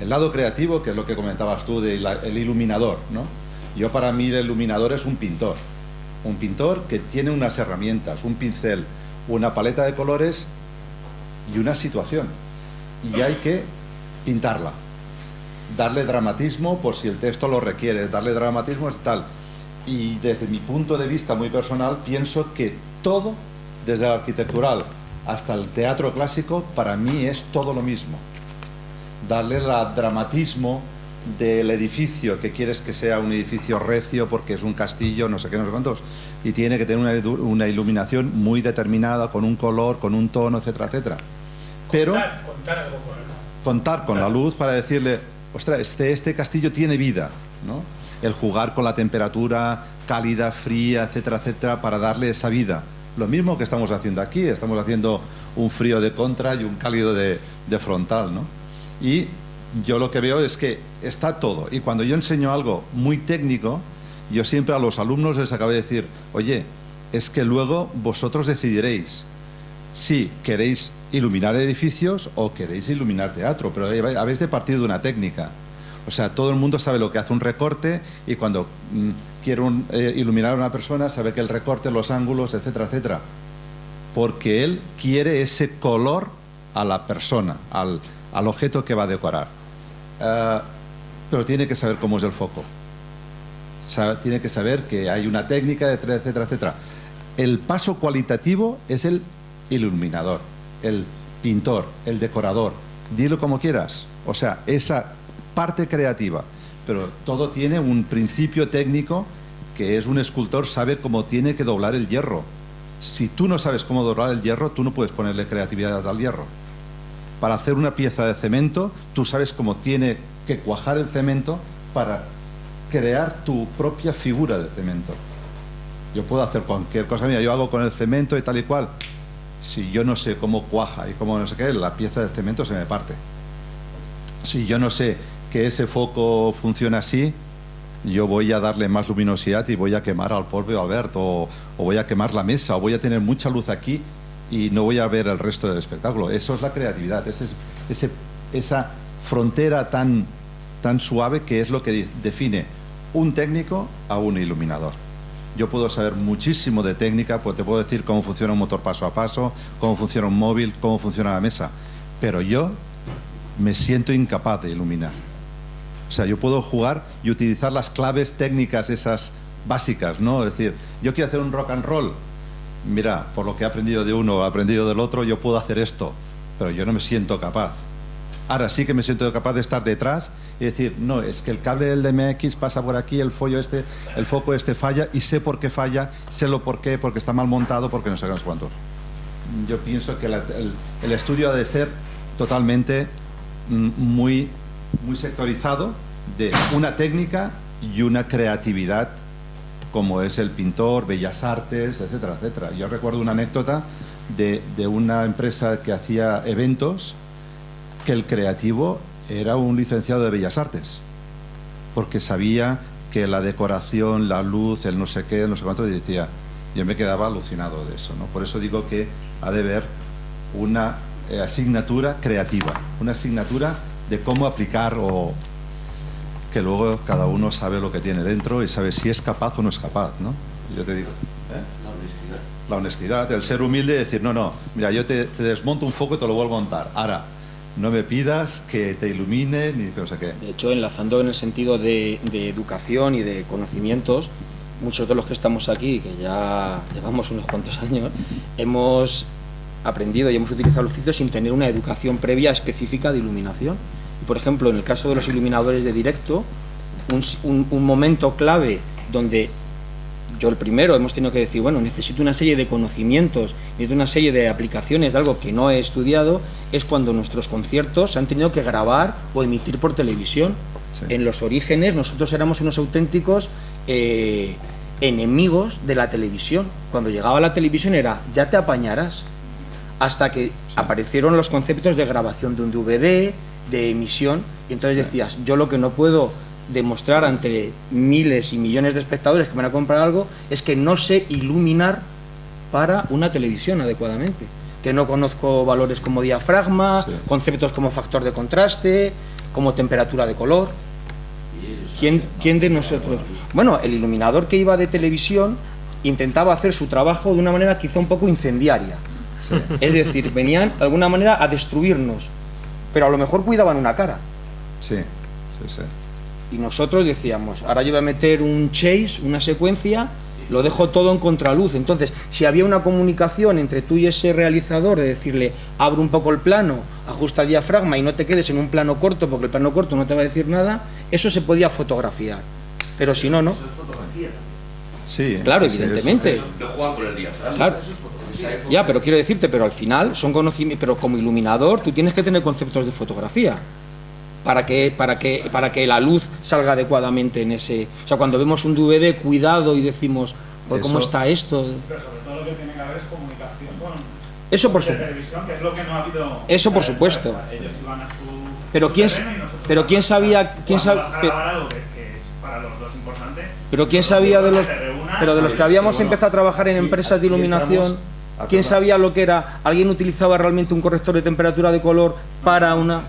El lado creativo, que es lo que comentabas tú, el iluminador, ¿no? Yo, para mí, el iluminador es un pintor que tiene unas herramientas, un pincel, una paleta de colores y una situación, y hay que pintarla, darle dramatismo por si el texto lo requiere, darle dramatismo y tal. Y desde mi punto de vista muy personal, pienso que todo, desde el arquitectural hasta el teatro clásico, para mí es todo lo mismo. Darle el dramatismo del edificio, que quieres que sea un edificio recio porque es un castillo, no sé qué, no sé cuántos, y tiene que tener una iluminación muy determinada, con un color, con un tono, etcétera, etcétera. Pero contar algo con la luz. Contar con la luz para decirle, ostras, este castillo tiene vida, ¿no? El jugar con la temperatura cálida, fría, etcétera, etcétera, para darle esa vida. Lo mismo que estamos haciendo aquí, estamos haciendo un frío de contra y un cálido de frontal, ¿no? Y yo lo que veo es que está todo. Y cuando yo enseño algo muy técnico, yo siempre a los alumnos les acabo de decir, oye, es que luego vosotros decidiréis si queréis iluminar edificios o queréis iluminar teatro, pero habéis de partir de una técnica. O sea, todo el mundo sabe lo que hace un recorte, y cuando quiere iluminar a una persona sabe que el recorte, los ángulos, etcétera, etcétera, porque él quiere ese color a la persona, al objeto que va a decorar. Pero tiene que saber cómo es el foco, tiene que saber que hay una técnica, etcétera, etcétera, etcétera. El paso cualitativo es el iluminador, el pintor, el decorador, dilo como quieras. O sea, esa parte creativa, pero todo tiene un principio técnico, que es un escultor sabe cómo tiene que doblar el hierro. Si tú no sabes cómo doblar el hierro, tú no puedes ponerle creatividad al hierro. Para hacer una pieza de cemento, tú sabes cómo tiene que cuajar el cemento para crear tu propia figura de cemento. Yo puedo hacer cualquier cosa, mira, yo hago con el cemento y tal y cual. Si yo no sé cómo cuaja y cómo no sé qué, la pieza de cemento se me parte. Si yo no sé que ese foco funciona así, yo voy a darle más luminosidad y voy a quemar al pobre Alberto, o voy a quemar la mesa, o voy a tener mucha luz aquí y no voy a ver el resto del espectáculo. Eso es la creatividad, esa frontera tan suave que es lo que define un técnico a un iluminador. Yo puedo saber muchísimo de técnica, pues te puedo decir cómo funciona un motor paso a paso, cómo funciona un móvil, cómo funciona la mesa, pero yo me siento incapaz de iluminar. O sea, yo puedo jugar y utilizar las claves técnicas esas básicas, ¿no? Es decir, yo quiero hacer un rock and roll. Mira, por lo que he aprendido de uno, he aprendido del otro, yo puedo hacer esto, pero yo no me siento capaz. Ahora sí que me siento capaz de estar detrás y decir, no, es que el cable del DMX pasa por aquí, el foco este falla, y sé por qué falla, sé lo por qué, porque está mal montado, porque no sé cuántos. yo pienso que el estudio ha de ser totalmente muy sectorizado, de una técnica y una creatividad, como es el pintor, bellas artes, etcétera, etcétera. Yo recuerdo una anécdota de una empresa que hacía eventos, que el creativo era un licenciado de bellas artes, porque sabía que la decoración, la luz, el no sé qué, no sé cuánto, y decía, yo me quedaba alucinado de eso, ¿no? Por eso digo que ha de haber una asignatura creativa, una asignatura de cómo aplicar, o que luego cada uno sabe lo que tiene dentro y sabe si es capaz o no es capaz, ¿no? Yo te digo, la honestidad, el ser humilde y decir, no, mira, yo te desmonto un foco y te lo vuelvo a montar. Ahora, no me pidas que te ilumine ni que no sé qué. De hecho, enlazando en el sentido de educación y de conocimientos, muchos de los que estamos aquí, que ya llevamos unos cuantos años, hemos aprendido y hemos utilizado el oficio sin tener una educación previa específica de iluminación. Y, por ejemplo, en el caso de los iluminadores de directo, un momento clave donde yo el primero hemos tenido que decir, bueno, necesito una serie de conocimientos, necesito una serie de aplicaciones de algo que no he estudiado, es cuando nuestros conciertos se han tenido que grabar o emitir por televisión. Sí. En los orígenes nosotros éramos unos auténticos enemigos de la televisión. Cuando llegaba la televisión era, ya te apañarás, hasta que aparecieron los conceptos de grabación de un DVD, de emisión, y entonces decías, yo lo que no puedo demostrar ante miles y millones de espectadores que van a comprar algo es que no sé iluminar para una televisión adecuadamente, que no conozco valores como diafragma, sí, conceptos como factor de contraste, como temperatura de color. ¿Quién de nosotros? Bueno, el iluminador que iba de televisión intentaba hacer su trabajo de una manera quizá un poco incendiaria, sí, es decir, venían de alguna manera a destruirnos, pero a lo mejor cuidaban una cara. Sí, sí, sí. Y nosotros decíamos, ahora yo voy a meter un chase, una secuencia, lo dejo todo en contraluz. Entonces, si había una comunicación entre tú y ese realizador, de decirle, abre un poco el plano, ajusta el diafragma y no te quedes en un plano corto, porque el plano corto no te va a decir nada, eso se podía fotografiar. Pero si no, no. Eso es fotografía también. Sí, claro, sí, evidentemente. Yo juego con el diafragma. Claro. Ya, pero quiero decirte, pero al final son conocimientos, pero como iluminador tú tienes que tener conceptos de fotografía. Para que la luz salga adecuadamente en ese... O sea, cuando vemos un DVD cuidado y decimos, pues, ¿cómo está esto? Pero sobre todo lo que tiene que haber es comunicación con eso por supuesto. Televisión, que es lo que no ha habido... Eso por supuesto. Ellos iban a su... Pero quién sabía... Vas a grabar algo que es para los dos importante... Pero quién sabía de los... Pero de los que habíamos empezado a trabajar en empresas de iluminación, ¿quién sabía lo que era? ¿Alguien utilizaba realmente un corrector de temperatura de color para una...?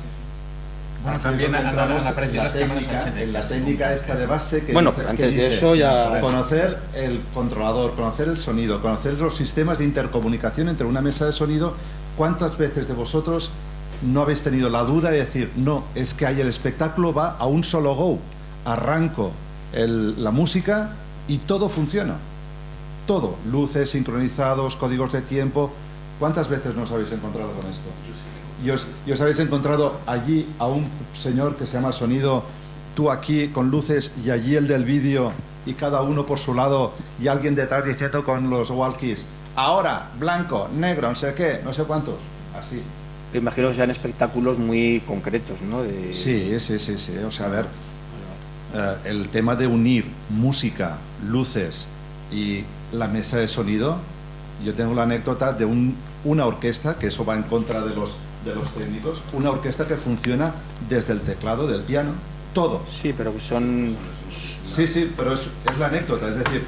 Bueno, también en la técnica esta de base que, bueno, pero antes de eso ya... Conocer el controlador, conocer el sonido, conocer los sistemas de intercomunicación entre una mesa de sonido. ¿Cuántas veces de vosotros no habéis tenido la duda de decir, no, es que hay el espectáculo va a un solo go, arranco la música y todo funciona? Todo, luces, sincronizados, códigos de tiempo. ¿Cuántas veces nos habéis encontrado con esto? Y os habéis encontrado allí a un señor que se llama sonido, tú aquí con luces y allí el del vídeo, y cada uno por su lado, y alguien detrás diciendo con los walkies, ahora, blanco, negro, no sé qué, no sé cuántos, así. Me imagino que sean espectáculos muy concretos, ¿no? Sí, o sea, a ver, el tema de unir música, luces y la mesa de sonido, yo tengo la anécdota de una orquesta, que eso va en contra de los técnicos, una orquesta que funciona desde el teclado del piano, todo. Sí, pero son... Sí, pero es la anécdota, es decir,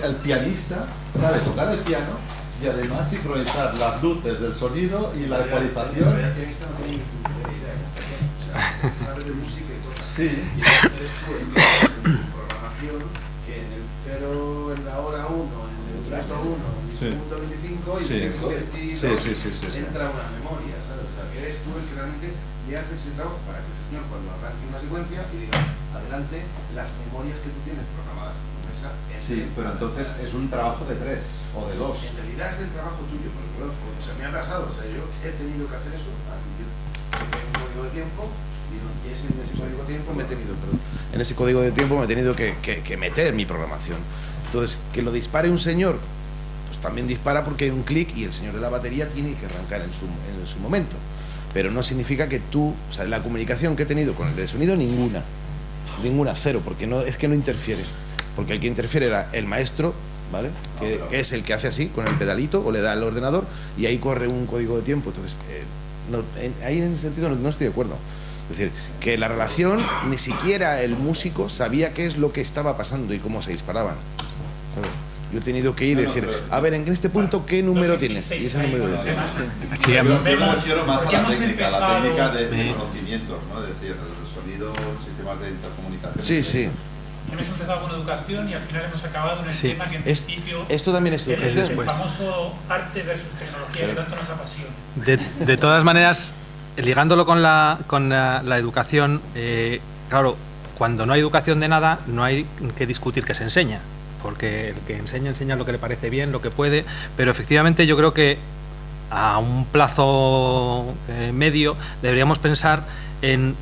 el pianista sabe tocar el piano y además sincronizar las luces del sonido y la ecualización. El pianista no tiene ni idea, o sea, sabe de música y todo. Sí. Y eres tú en tu programación, que en el 0, en la hora 1, en el minuto 1, en el segundo 25 y en el 22 entra una memoria, ¿sabes? O sea, que eres tú el que realmente le haces ese trabajo para que ese señor cuando arranque una secuencia y diga, adelante, las memorias que tú tienes programadas en tu mesa. Sí, pero entonces es un trabajo de 3 o de 2. En realidad es el trabajo tuyo, porque o sea, me ha pasado, o sea, yo he tenido que hacer eso, yo sé que hay un código de tiempo y en ese código de tiempo me he tenido que meter mi programación. Entonces, que lo dispare un señor, pues también dispara porque hay un clic y el señor de la batería tiene que arrancar en su momento. Pero no significa que tú, o sea, la comunicación que he tenido con el de sonido, ninguna, cero, porque no, es que no interfiere. Porque el que interfiere era el maestro, ¿vale? Que es el que hace así, con el pedalito, o le da al ordenador, y ahí corre un código de tiempo. Entonces, ahí en ese sentido no estoy de acuerdo. Es decir, que la relación, ni siquiera el músico sabía qué es lo que estaba pasando y cómo se disparaban, ¿sabes? Yo he tenido que ir y decir, a ver, en este punto, ¿qué número tienes? Y ese número de Sí, yo me refiero más a la técnica de conocimientos, ¿no? Es decir, el sonido, sistemas de intercomunicación. Sí, sí. Hemos empezado con educación y al final hemos acabado en el tema que en principio esto también es educación. el famoso arte versus tecnología que tanto nos apasiona. De todas maneras, ligándolo con la educación, claro, cuando no hay educación de nada, no hay que discutir qué se enseña, porque el que enseña lo que le parece bien, lo que puede, pero efectivamente yo creo que a un plazo medio deberíamos pensar en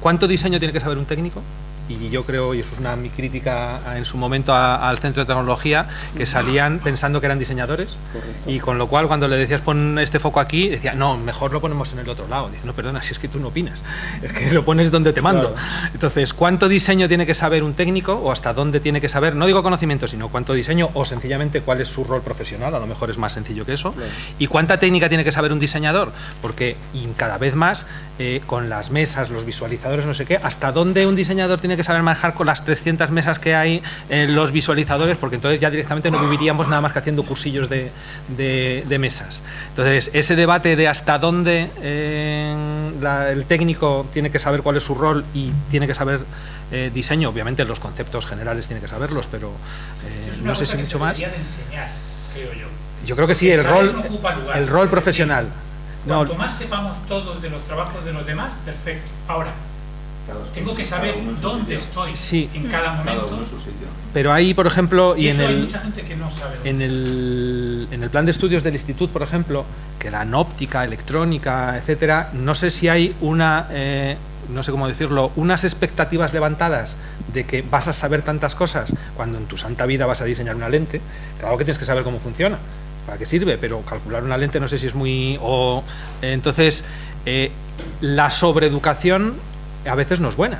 cuánto diseño tiene que saber un técnico. Y yo creo, y eso es mi crítica en su momento al centro de tecnología, que salían pensando que eran diseñadores. Correcto. Y con lo cual cuando le decías pon este foco aquí, decía, no, mejor lo ponemos en el otro lado. Dice, no, perdona, si es que tú no opinas, es que lo pones donde te mando. Claro. Entonces, ¿cuánto diseño tiene que saber un técnico o hasta dónde tiene que saber? No digo conocimiento, sino cuánto diseño o sencillamente cuál es su rol profesional, a lo mejor es más sencillo que eso. Claro. ¿Y cuánta técnica tiene que saber un diseñador? Porque y cada vez más, con las mesas, los visualizadores, no sé qué, hasta dónde un diseñador tiene que saber manejar con las 300 mesas que hay los visualizadores, porque entonces ya directamente no viviríamos nada más que haciendo cursillos de mesas. Entonces, ese debate de hasta dónde el técnico tiene que saber cuál es su rol y tiene que saber diseño, obviamente los conceptos generales tiene que saberlos, pero no sé si mucho más. De enseñar, creo yo. Yo creo que sí, el rol profesional. Cuanto más sepamos todos de los trabajos de los demás, perfecto. Ahora, tengo que saber dónde estoy en cada momento. Pero ahí, por ejemplo, y hay mucha gente que no sabe en el plan de estudios del instituto, por ejemplo, que dan óptica, electrónica, etcétera, no sé si hay no sé cómo decirlo, unas expectativas levantadas de que vas a saber tantas cosas cuando en tu santa vida vas a diseñar una lente. Claro que tienes que saber cómo funciona, para qué sirve, pero calcular una lente no sé si es muy... entonces, la sobreeducación a veces no es buena,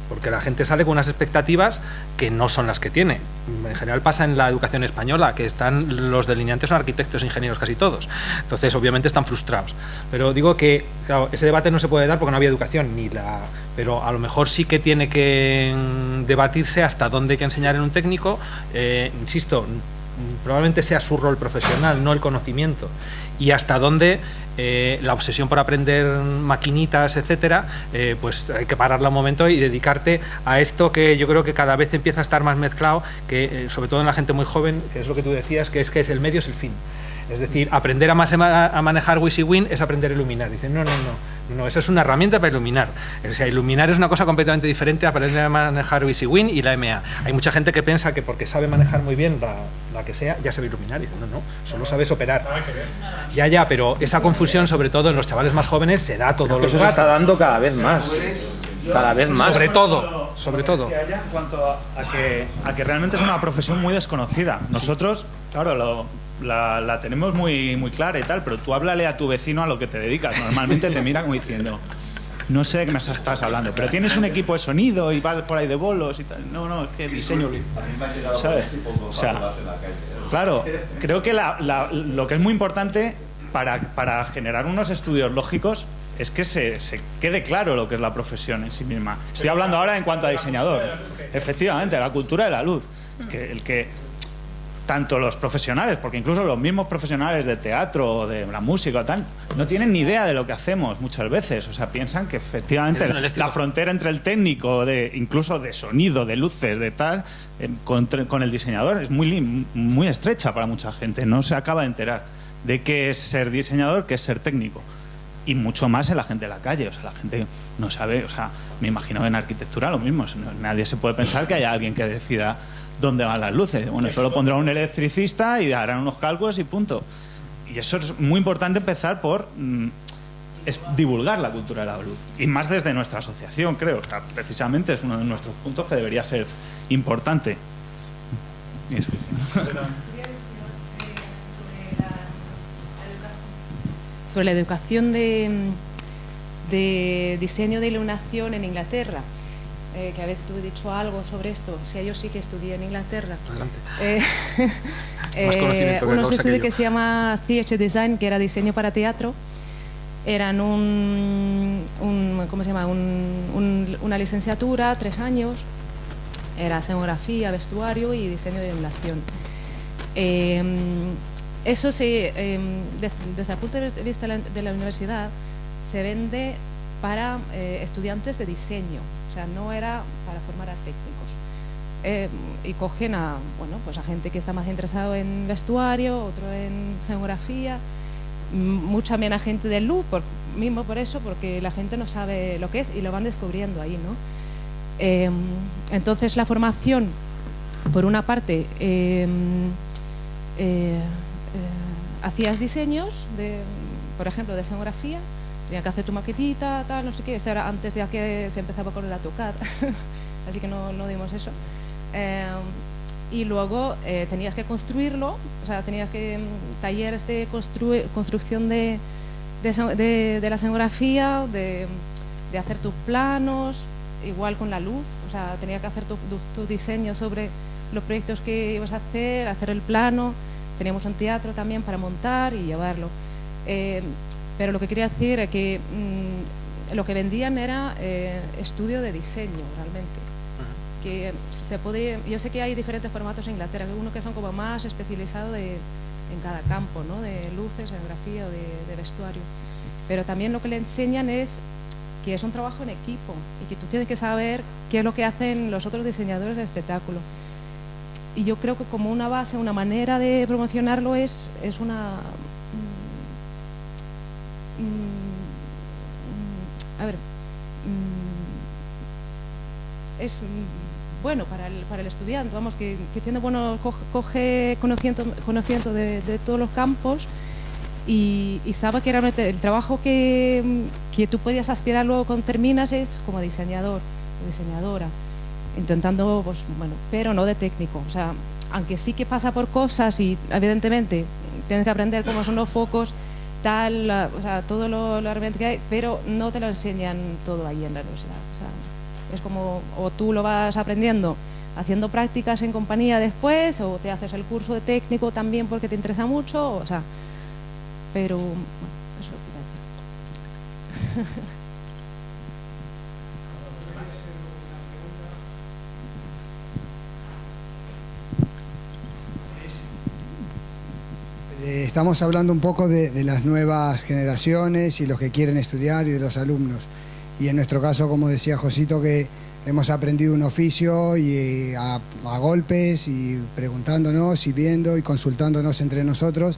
porque la gente sale con unas expectativas que no son las que tiene. En general pasa en la educación española, que los delineantes son arquitectos, ingenieros casi todos, entonces obviamente están frustrados. Pero digo que, claro, ese debate no se puede dar porque no había educación, pero a lo mejor sí que tiene que debatirse hasta dónde hay que enseñar en un técnico, insisto, probablemente sea su rol profesional, no el conocimiento, y hasta dónde la obsesión por aprender maquinitas, etcétera, pues hay que pararla un momento y dedicarte a esto que yo creo que cada vez empieza a estar más mezclado, que sobre todo en la gente muy joven, que es lo que tú decías, que es el medio es el fin. Es decir, aprender a manejar WYSIWYG es aprender a iluminar. Dicen, no, esa es una herramienta para iluminar. O sea, iluminar es una cosa completamente diferente a aprender a manejar WYSIWYG y la MA. Hay mucha gente que piensa que porque sabe manejar muy bien la que sea, ya sabe iluminar. Y dicen, no, solo sabes operar. Ya, pero esa confusión, sobre todo en los chavales más jóvenes, se da todo. Eso se está dando cada vez más. Cada vez más. Sobre todo. En cuanto a que realmente es una profesión muy desconocida. Nosotros, claro, la tenemos muy, muy clara y tal, pero tú háblale a tu vecino a lo que te dedicas. Normalmente te mira como diciendo, no sé de qué me estás hablando, pero tienes un equipo de sonido y vas por ahí de bolos y tal. No, es que diseño, ¿sabes? O sea, claro, creo que lo que es muy importante para generar unos estudios lógicos es que se quede claro lo que es la profesión en sí misma. Estoy hablando ahora en cuanto a diseñador. Efectivamente, la cultura de la luz. Que tanto los profesionales, porque incluso los mismos profesionales de teatro o de la música o tal, no tienen ni idea de lo que hacemos muchas veces. O sea, piensan que efectivamente la frontera entre el técnico, incluso de sonido, de luces, de tal, con el diseñador es muy estrecha para mucha gente. No se acaba de enterar de qué es ser diseñador, qué es ser técnico. Y mucho más en la gente de la calle. O sea, la gente no sabe, o sea, me imagino en arquitectura lo mismo. Nadie se puede pensar que haya alguien que decida dónde van las luces. Bueno, eso lo pondrá un electricista y harán unos cálculos y punto. Y eso es muy importante empezar por divulgar la cultura de la luz. Y más desde nuestra asociación, creo. O sea, precisamente es uno de nuestros puntos que debería ser importante. Y eso. sobre la educación de diseño de iluminación en Inglaterra. Que habéis tú dicho algo sobre esto. O sea, yo sí que estudié en Inglaterra. Unos estudios que se llama Theatre Design, que era diseño para teatro. Eran ¿cómo se llama? Una licenciatura, 3 años. Era escenografía, vestuario y diseño de iluminación. Eso desde el punto de vista de la universidad se vende para estudiantes de diseño, o sea, no era para formar a técnicos. Y cogen a gente que está más interesado en vestuario, otro en escenografía, mucha menos gente de luz, mismo por eso, porque la gente no sabe lo que es y lo van descubriendo ahí, ¿no? Entonces la formación, por una parte, hacías diseños, por ejemplo, de escenografía, tenías que hacer tu maquetita, tal, no sé qué, eso era antes de que se empezaba con el AutoCAD, así que no dimos eso. Y luego tenías que construirlo, o sea, tenías que talleres de construcción de la escenografía, de hacer tus planos, igual con la luz, o sea, tenías que hacer tu diseño sobre los proyectos que ibas a hacer el plano. Teníamos un teatro también para montar y llevarlo. Pero lo que quería decir es que lo que vendían era estudio de diseño, realmente. Que se puede, yo sé que hay diferentes formatos en Inglaterra, algunos que son como más especializados en cada campo, ¿no? De luces, escenografía o de vestuario. Pero también lo que le enseñan es que es un trabajo en equipo y que tú tienes que saber qué es lo que hacen los otros diseñadores del espectáculo. Y yo creo que como una base, una manera de promocionarlo es una... es bueno para el estudiante, vamos, que tiene coge conocimiento de todos los campos y sabe que realmente el trabajo que tú podrías aspirar luego cuando terminas es como diseñador o diseñadora, intentando, pues bueno, pero no de técnico, o sea, aunque sí que pasa por cosas y evidentemente tienes que aprender cómo son los focos, tal, o sea, todo lo realmente que hay, pero no te lo enseñan todo ahí en la universidad, o sea, es como, o tú lo vas aprendiendo haciendo prácticas en compañía después, o te haces el curso de técnico también porque te interesa mucho, o sea, pero bueno, eso lo quiero decir. Estamos hablando un poco de las nuevas generaciones y los que quieren estudiar y de los alumnos. Y en nuestro caso, como decía Josito, que hemos aprendido un oficio y a golpes y preguntándonos y viendo y consultándonos entre nosotros,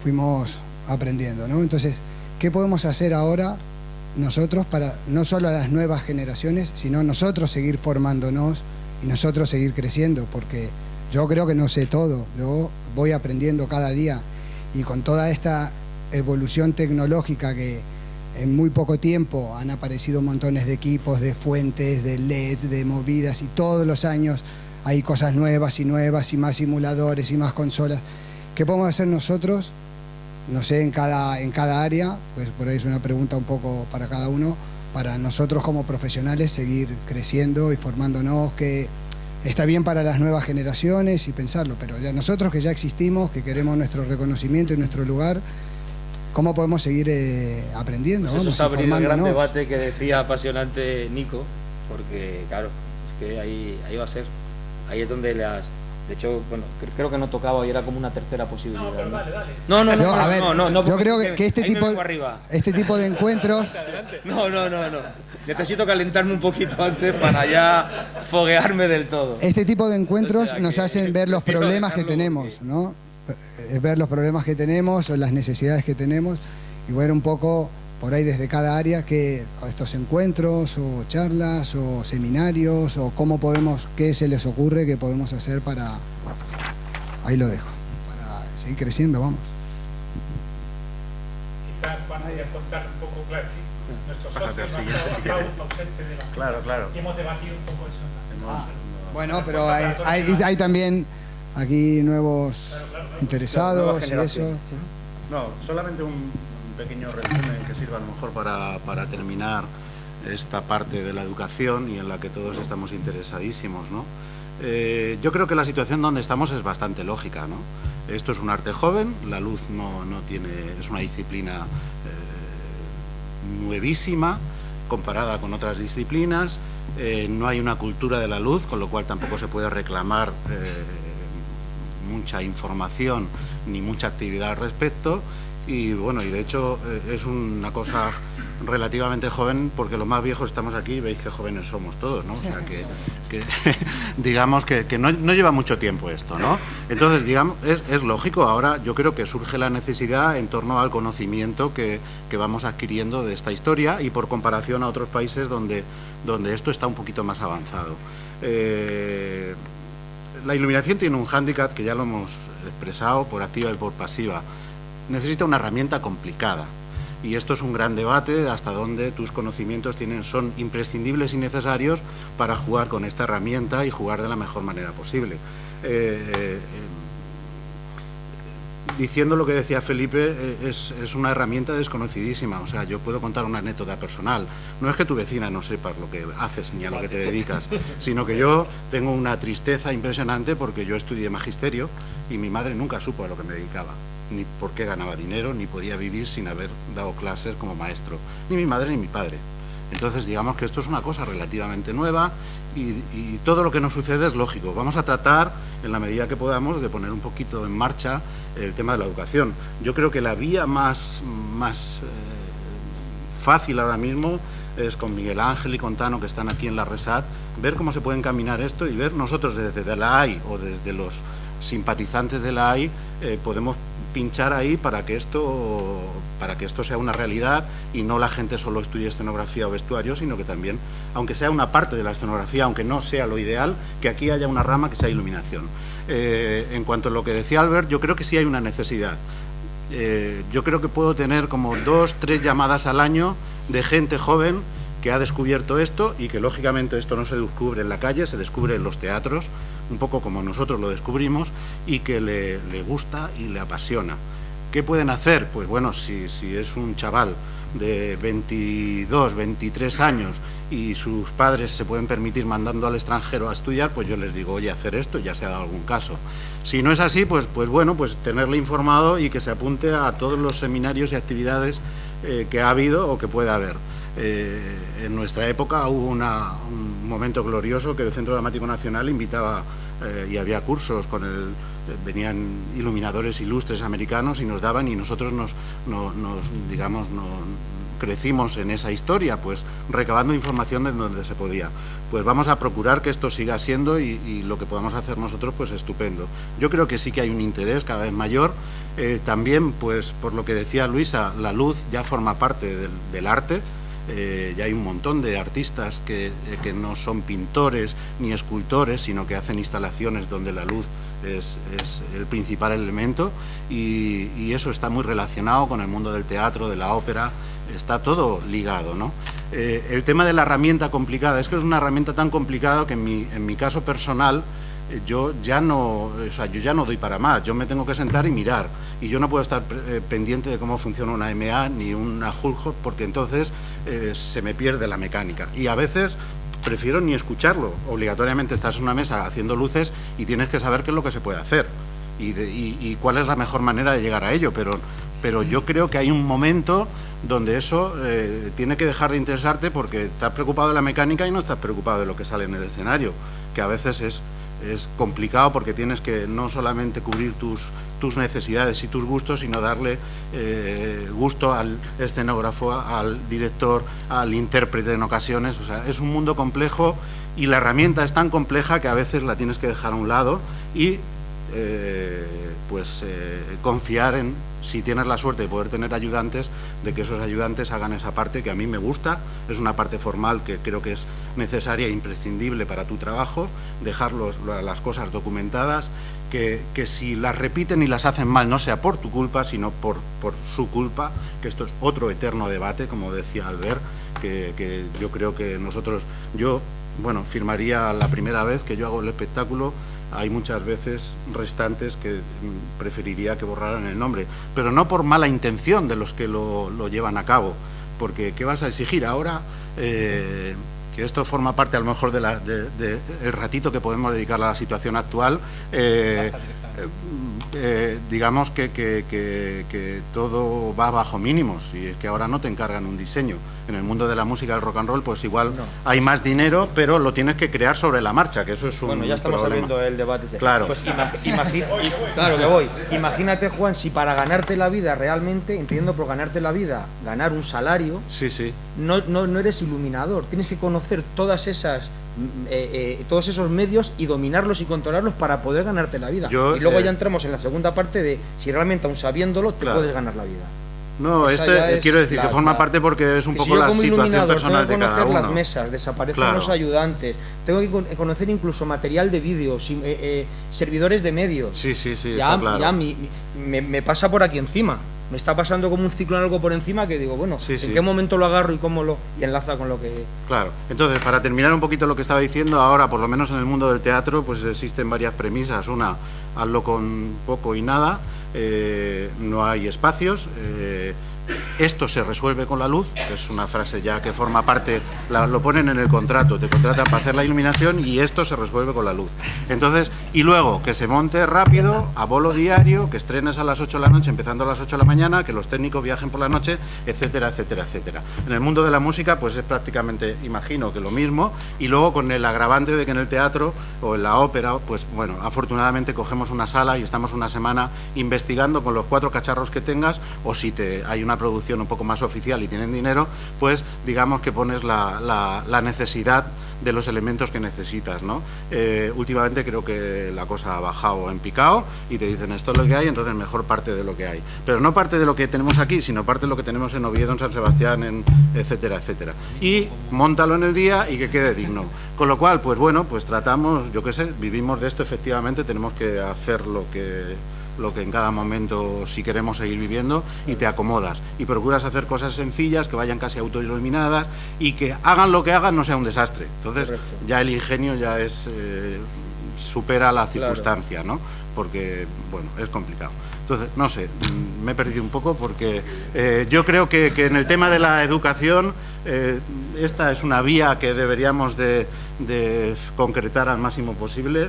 fuimos aprendiendo, ¿no? Entonces, ¿qué podemos hacer ahora nosotros para no solo a las nuevas generaciones, sino nosotros seguir formándonos y nosotros seguir creciendo? Porque yo creo que no sé todo, yo voy aprendiendo cada día y con toda esta evolución tecnológica que en muy poco tiempo han aparecido montones de equipos, de fuentes, de LEDs, de movidas y todos los años hay cosas nuevas y más simuladores y más consolas. ¿Qué podemos hacer nosotros? No sé, en cada área, pues por ahí es una pregunta un poco para cada uno, para nosotros como profesionales seguir creciendo y formándonos, que está bien para las nuevas generaciones y pensarlo, pero ya nosotros que ya existimos, que queremos nuestro reconocimiento y nuestro lugar, ¿cómo podemos seguir aprendiendo? Pues eso es abrir el gran debate que decía apasionante Nico, porque claro, es que ahí va a ser, ahí es donde las... De hecho, bueno, creo que no tocaba y era como una tercera posibilidad. No, pero dale. No, yo creo que este tipo de encuentros... No. Necesito calentarme un poquito antes para ya foguearme del todo. Este tipo de encuentros nos hacen ver los problemas que tenemos, ¿no? Ver los problemas que tenemos o las necesidades que tenemos y ver un poco por ahí desde cada área que estos encuentros o charlas o seminarios o qué se les ocurre que podemos hacer para, ahí lo dejo, para seguir creciendo, vamos. Quizás podría contar un poco, claro, que nuestros socios han ausentes de la claro. Y hemos debatido un poco eso. Bueno, pero hay también aquí nuevos interesados y eso. No, solamente un pequeño resumen que sirva a lo mejor para terminar esta parte de la educación y en la que todos estamos interesadísimos, ¿no? Yo creo que la situación donde estamos es bastante lógica, ¿no? Esto es un arte joven, la luz es una disciplina nuevísima comparada con otras disciplinas, no hay una cultura de la luz, con lo cual tampoco se puede reclamar mucha información ni mucha actividad al respecto, y bueno, y de hecho es una cosa relativamente joven, porque los más viejos estamos aquí y veis que jóvenes somos todos, ¿no? O sea que digamos que no lleva mucho tiempo esto, ¿no? Entonces, digamos, es lógico. Ahora yo creo que surge la necesidad en torno al conocimiento que vamos adquiriendo de esta historia y por comparación a otros países donde esto está un poquito más avanzado. La iluminación tiene un hándicap que ya lo hemos expresado por activa y por pasiva. Necesita una herramienta complicada. Y esto es un gran debate hasta dónde tus conocimientos son imprescindibles y necesarios para jugar con esta herramienta y jugar de la mejor manera posible. Diciendo lo que decía Felipe, es una herramienta desconocidísima. O sea, yo puedo contar una anécdota personal. No es que tu vecina no sepas lo que haces ni a lo que te dedicas, sino que yo tengo una tristeza impresionante porque yo estudié magisterio y mi madre nunca supo a lo que me dedicaba, ni por qué ganaba dinero, ni podía vivir sin haber dado clases como maestro, ni mi madre ni mi padre. Entonces, digamos que esto es una cosa relativamente nueva y todo lo que nos sucede es lógico. Vamos a tratar, en la medida que podamos, de poner un poquito en marcha el tema de la educación. Yo creo que la vía más fácil ahora mismo es con Miguel Ángel y con Tano, que están aquí en la RESAT, ver cómo se puede encaminar esto y ver nosotros desde la AI o desde los simpatizantes de la AI podemos pinchar ahí para que esto sea una realidad y no la gente solo estudie escenografía o vestuario, sino que también, aunque sea una parte de la escenografía, aunque no sea lo ideal, que aquí haya una rama que sea iluminación. En cuanto a lo que decía Albert, yo creo que sí hay una necesidad. Yo creo que puedo tener como 2 o 3 llamadas al año de gente joven que ha descubierto esto y que lógicamente esto no se descubre en la calle, se descubre en los teatros, un poco como nosotros lo descubrimos, y que le gusta y le apasiona. ¿Qué pueden hacer? Pues bueno, si es un chaval de 22, 23 años y sus padres se pueden permitir mandando al extranjero a estudiar, pues yo les digo, oye, hacer esto, ya se ha dado algún caso. Si no es así, pues bueno, pues tenerle informado y que se apunte a todos los seminarios y actividades que ha habido o que pueda haber. En nuestra época hubo un momento glorioso que el Centro Dramático Nacional invitaba y había cursos venían iluminadores ilustres americanos y nos daban, y nosotros crecimos en esa historia, pues recabando información de donde se podía. Pues vamos a procurar que esto siga siendo y lo que podamos hacer nosotros, pues estupendo. Yo creo que sí que hay un interés cada vez mayor. También, pues por lo que decía Luisa, la luz ya forma parte del arte. Ya hay un montón de artistas que no son pintores ni escultores, sino que hacen instalaciones donde la luz es el principal elemento, y eso está muy relacionado con el mundo del teatro, de la ópera, está todo ligado, ¿no? El tema de la herramienta complicada, es que es una herramienta tan complicada que en mi caso personal, yo ya no doy para más. Yo me tengo que sentar y mirar, y yo no puedo estar pendiente de cómo funciona una MA ni una Hulk, porque entonces se me pierde la mecánica, y a veces prefiero ni escucharlo. Obligatoriamente estás en una mesa haciendo luces y tienes que saber qué es lo que se puede hacer y cuál es la mejor manera de llegar a ello, pero yo creo que hay un momento donde eso tiene que dejar de interesarte, porque estás preocupado de la mecánica y no estás preocupado de lo que sale en el escenario, que a veces es complicado, porque tienes que no solamente cubrir tus necesidades y tus gustos, sino darle gusto al escenógrafo, al director, al intérprete en ocasiones. O sea, es un mundo complejo y la herramienta es tan compleja que a veces la tienes que dejar a un lado y confiar en, si tienes la suerte de poder tener ayudantes, de que esos ayudantes hagan esa parte que a mí me gusta. Es una parte formal que creo que es necesaria e imprescindible para tu trabajo, dejar las cosas documentadas, que si las repiten y las hacen mal no sea por tu culpa, sino por su culpa, que esto es otro eterno debate, como decía Albert, que yo creo que yo firmaría la primera vez que yo hago el espectáculo hay muchas veces restantes que preferiría que borraran el nombre, pero no por mala intención de los que lo llevan a cabo, porque ¿qué vas a exigir ahora? Que esto forma parte a lo mejor de el ratito que podemos dedicar a la situación actual, digamos que todo va bajo mínimos, y es que ahora no te encargan un diseño. En el mundo de la música, del rock and roll, pues igual hay más dinero, pero lo tienes que crear sobre la marcha, que eso es un Bueno, ya estamos problema. abriendo el debate. Claro. Pues claro que voy. Imagínate, Juan, si para ganarte la vida realmente, entendiendo por ganarte la vida, ganar un salario, no eres iluminador. Tienes que conocer todas esas todos esos medios y dominarlos y controlarlos para poder ganarte la vida. Y luego ya entramos en la segunda parte de si realmente, aun sabiendo te puedes ganar la vida. No, esto quiero decir que forma parte porque es un poco la situación personal de cada uno. Tengo que conocer las mesas, desaparecen los ayudantes, tengo que conocer incluso material de vídeo, servidores de medios. Sí, está claro. Ya me pasa por aquí encima. Me está pasando como un ciclón algo por encima que digo, bueno, ¿en qué momento lo agarro y cómo y enlaza con lo que...? Claro. Entonces, para terminar un poquito lo que estaba diciendo, ahora, por lo menos en el mundo del teatro, pues existen varias premisas. Una, hazlo con poco y nada, no hay espacios, esto se resuelve con la luz, que es una frase ya que forma parte, lo ponen en el contrato, te contratan para hacer la iluminación y esto se resuelve con la luz. Entonces, y luego que se monte rápido, a bolo diario, que estrenes a las 8 de la noche, empezando a las 8 de la mañana, que los técnicos viajen por la noche, etcétera, etcétera, etcétera. En el mundo de la música, pues es prácticamente, imagino que lo mismo, y luego con el agravante de que en el teatro o en la ópera, pues bueno, afortunadamente cogemos una sala y estamos una semana investigando con los 4 cacharros que tengas, o si hay una producción un poco más oficial y tienen dinero, pues digamos que pones la necesidad de los elementos que necesitas, ¿no? Últimamente creo que la cosa ha bajado en picado y te dicen esto es lo que hay, entonces mejor parte de lo que hay. Pero no parte de lo que tenemos aquí, sino parte de lo que tenemos en Oviedo, en San Sebastián, etcétera, etcétera. Y móntalo en el día y que quede digno. Con lo cual, pues bueno, pues tratamos, yo qué sé, vivimos de esto, efectivamente, tenemos que hacer lo que en cada momento, si queremos seguir viviendo, y te acomodas y procuras hacer cosas sencillas que vayan casi autoiluminadas y que hagan lo que hagan no sea un desastre. Entonces ya el ingenio ya supera la circunstancia, ¿no? Porque bueno, es complicado. Entonces, no sé, me he perdido un poco porque yo creo que en el tema de la educación esta es una vía que deberíamos de concretar al máximo posible.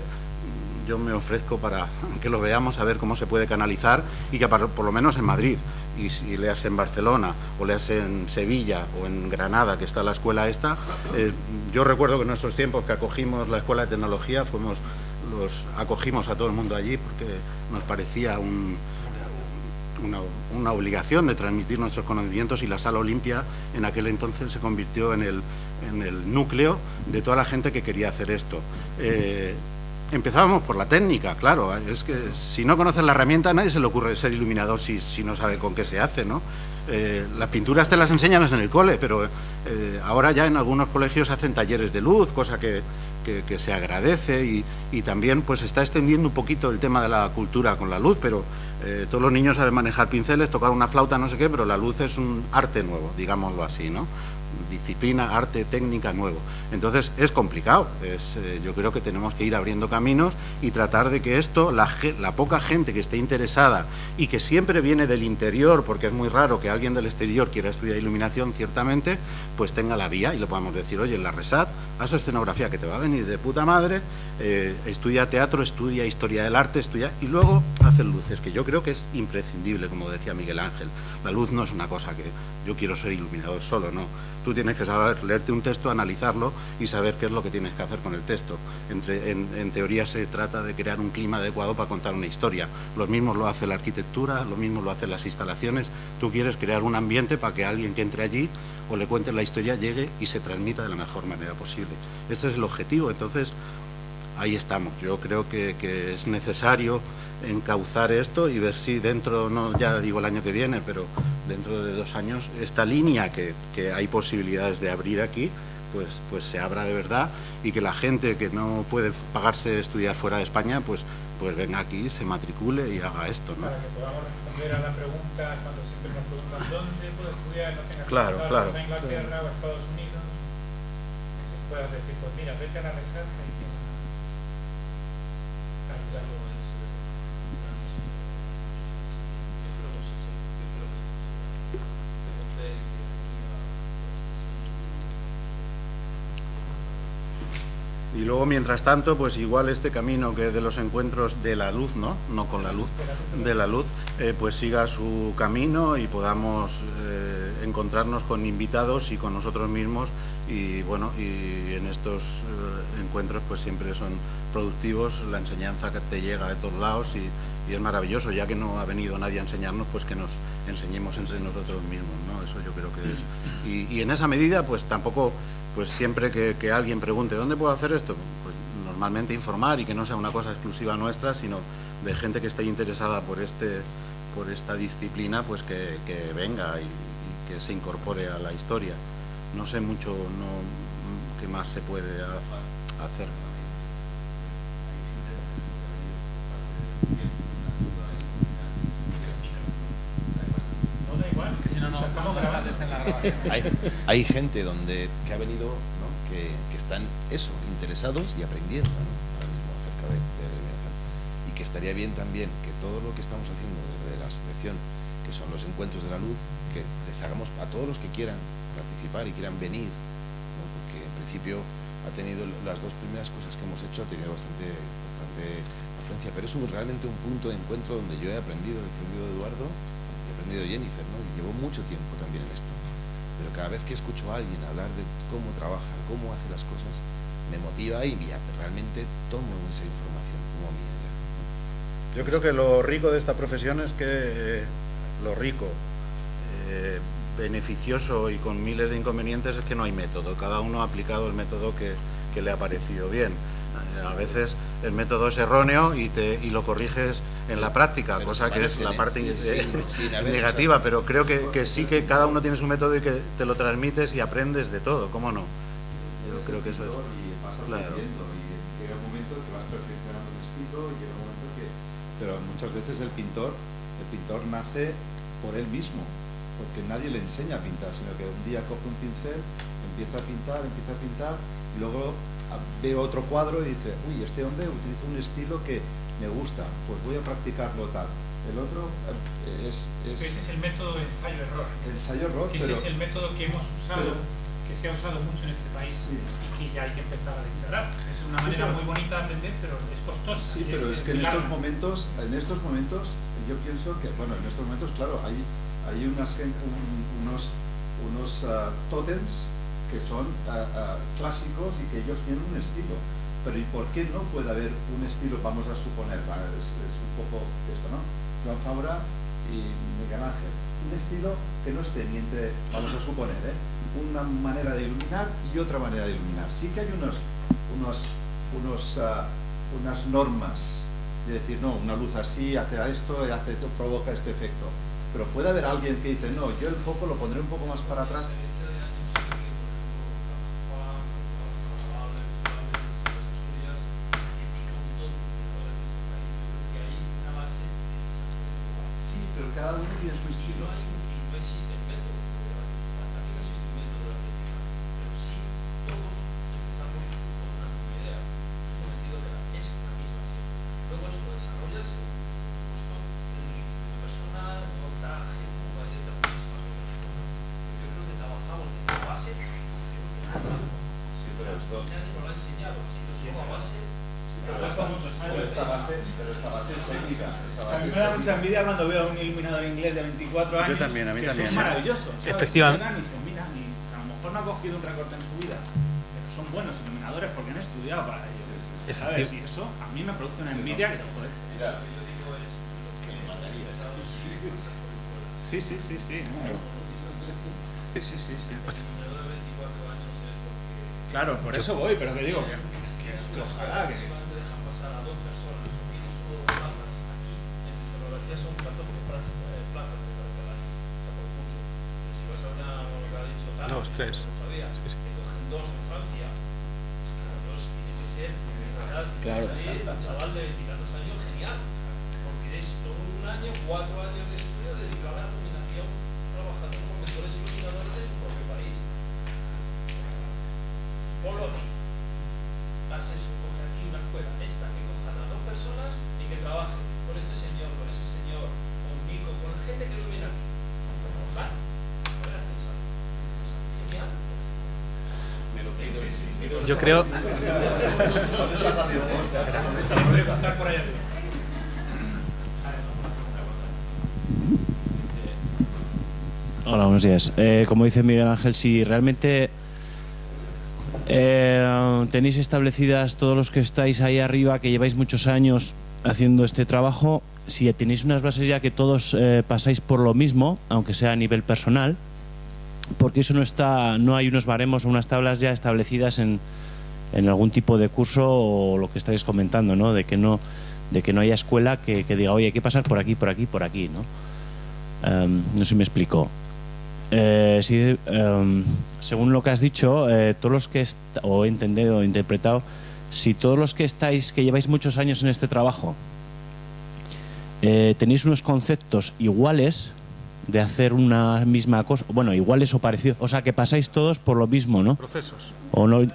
Yo me ofrezco para que lo veamos, a ver cómo se puede canalizar y que por lo menos en Madrid, y si leas en Barcelona o leas en Sevilla o en Granada, que está la escuela esta, yo recuerdo que en nuestros tiempos que acogimos la escuela de tecnología, acogimos a todo el mundo allí porque nos parecía una obligación de transmitir nuestros conocimientos, y la Sala Olimpia en aquel entonces se convirtió en el núcleo de toda la gente que quería hacer esto. Empezábamos por la técnica, claro, es que si no conoces la herramienta a nadie se le ocurre ser iluminador si no sabe con qué se hace, ¿no? Las pinturas te las enseñan en el cole, pero ahora ya en algunos colegios hacen talleres de luz, cosa que se agradece, y también pues está extendiendo un poquito el tema de la cultura con la luz, pero todos los niños saben manejar pinceles, tocar una flauta, no sé qué, pero la luz es un arte nuevo, digámoslo así, ¿no? Disciplina, arte, técnica nuevo. Entonces es complicado, yo creo que tenemos que ir abriendo caminos y tratar de que esto, la poca gente que esté interesada y que siempre viene del interior, porque es muy raro que alguien del exterior quiera estudiar iluminación, ciertamente, pues tenga la vía y le podamos decir, oye, en la RESAT, haz escenografía que te va a venir de puta madre, estudia teatro, estudia historia del arte, y luego hacer luces, que yo creo que es imprescindible, como decía Miguel Ángel. La luz no es una cosa que yo quiero ser iluminador solo, no. Tú tienes que saber leerte un texto, analizarlo y saber qué es lo que tienes que hacer con el texto. En teoría se trata de crear un clima adecuado para contar una historia. Lo mismo lo hace la arquitectura, lo mismo lo hacen las instalaciones. Tú quieres crear un ambiente para que alguien que entre allí o le cuente la historia llegue y se transmita de la mejor manera posible. Este es el objetivo, entonces ahí estamos. Yo creo que es necesario encauzar esto y ver si dentro, no ya digo el año que viene, pero dentro de 2 años, esta línea que hay posibilidades de abrir aquí, pues se abra de verdad, y que la gente que no puede pagarse estudiar fuera de España, pues venga aquí, se matricule y haga esto, ¿no? Para que podamos responder a la pregunta cuando siempre nos preguntan dónde puedo estudiar, no tengas claro, que claro. a Inglaterra o a Estados Unidos, que se pueda decir, pues mira, vete a la RESAT y Y luego, mientras tanto, pues igual este camino que de los encuentros de la luz, no con la luz, de la luz, pues siga su camino y podamos encontrarnos con invitados y con nosotros mismos. Y bueno, y en estos encuentros pues siempre son productivos, la enseñanza que te llega de todos lados y es maravilloso, ya que no ha venido nadie a enseñarnos, pues que nos enseñemos entre nosotros mismos, ¿no? Eso yo creo que es. Y en esa medida, pues tampoco, pues siempre que alguien pregunte ¿dónde puedo hacer esto? Pues normalmente informar y que no sea una cosa exclusiva nuestra, sino de gente que esté interesada por esta disciplina, pues que venga y que se incorpore a la historia. No sé mucho qué más se puede hacer. Hay gente que ha venido, ¿no? que están interesados y aprendiendo, ¿no? Ahora mismo acerca de la iluminación, y que estaría bien también que todo lo que estamos haciendo desde la asociación, que son los encuentros de la luz, que les hagamos a todos los que quieran participar y quieran venir, ¿no? Porque en principio ha tenido las dos primeras cosas que hemos hecho, ha tenido bastante afluencia, pero es realmente un punto de encuentro donde yo he aprendido de Eduardo y he aprendido de Jennifer, ¿no? Y llevo mucho tiempo también en esto, pero cada vez que escucho a alguien hablar de cómo trabaja, cómo hace las cosas, me motiva y ya, realmente tomo esa información como mía ya, ¿no? Yo creo que lo rico de esta profesión es que beneficioso y con miles de inconvenientes es que no hay método, cada uno ha aplicado el método que le ha parecido bien. A veces el método es erróneo y lo corriges en la práctica, cosa que es la parte negativa, pero creo que sí, que cada uno tiene su método y que te lo transmites y aprendes de todo, ¿cómo no? Yo creo que eso es. Y vas aprendiendo, y llega un momento que vas perfeccionando el estilo, y llega un momento que... Pero muchas veces el pintor nace por él mismo, porque nadie le enseña a pintar, sino que un día coge un pincel, empieza a pintar, y luego ve otro cuadro y dice, uy, este hombre utiliza un estilo que me gusta, pues voy a practicarlo tal. El otro es... Ese es el método de ensayo-error. Ensayo-error, pero... Ese es el método que hemos usado, que se ha usado mucho en este país, sí, y que ya hay que empezar a integrar. Es una manera muy bonita de aprender, pero es costosa. Sí, pero es que en estos momentos yo pienso que, bueno, en estos momentos, claro, hay unos tótems que son clásicos y que ellos tienen un estilo, pero ¿y por qué no puede haber un estilo? Vamos a suponer, es un poco esto, ¿no? Joan Fabra y Miguel Ángel, un estilo que no esté ni entre, vamos a suponer, una manera de iluminar y otra manera de iluminar. Sí que hay unas normas de decir, no, una luz así hace esto y provoca este efecto. Pero puede haber alguien que dice, no, yo el foco lo pondré un poco más para atrás. Sí, pero cada uno tiene su estilo. No existe el método. Aquí no existe un método de la técnica, pero sí todos empezamos con una misma idea. Estoy convencido de que es la misma siempre. Luego eso lo desarrollas, la persona no traje como hay de más o menos cosas. Yo creo que trabajamos de la base, sí, pero esto nadie nos lo ha enseñado, si lo a base. Pero esta base es técnica. A mí me da mucha envidia cuando veo a un iluminador inglés de 24 años. Yo también, a mí también. Son maravillosos. Efectivamente. Y dicen, mira, a lo mejor no ha cogido un recorte en su vida, pero son buenos iluminadores porque han estudiado para ello. ¿Sabes? Y eso a mí me produce una envidia que te joder. Mira, sí. Sí. Claro, por eso voy, pero que digo que ojalá que... Pasar a 2 personas, y solo plazas. Aquí en escenografía son 14 plazas de carretera, por curso. Si vas a una, lo que ha dicho tal, no sabías, que cogen 2 en Francia, claro, 2 tiene que ser, claro, salir un chaval de 20 años genial, porque es todo un año, 4 años de estudio dedicado a la iluminación, trabajando con mejores iluminadores de su propio país. Ponlo aquí. Eso, coge aquí una escuela, esta que cojan a 2 personas Yo creo... Hola, buenos días. Como dice Miguel Ángel, si realmente tenéis establecidas todos los que estáis ahí arriba, que lleváis muchos años haciendo este trabajo, si tenéis unas bases ya que todos pasáis por lo mismo, aunque sea a nivel personal, porque eso no hay unos baremos o unas tablas ya establecidas en algún tipo de curso o lo que estáis comentando, ¿no? De que no haya escuela que diga, oye, hay que pasar por aquí, por aquí, por aquí, ¿no? No sé si me explico. Según lo que has dicho, todos los que o he entendido o interpretado, si todos los que lleváis muchos años en este trabajo tenéis unos conceptos iguales de hacer una misma cosa, bueno, iguales o parecidos, o sea, que pasáis todos por lo mismo, ¿no? Procesos. ¿O no?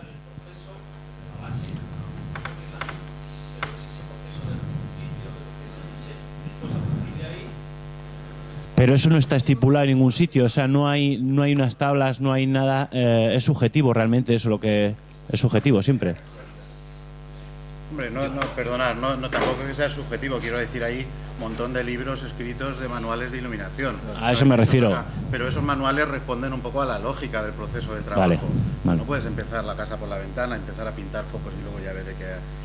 Pero eso no está estipulado en ningún sitio, o sea, no hay unas tablas, no hay nada, es subjetivo realmente, eso lo que es subjetivo siempre. Hombre, perdonad, tampoco que sea subjetivo, quiero decir, hay un montón de libros escritos de manuales de iluminación. A eso me refiero. Pero esos manuales responden un poco a la lógica del proceso de trabajo. Vale. No puedes empezar la casa por la ventana, empezar a pintar focos y luego ya veré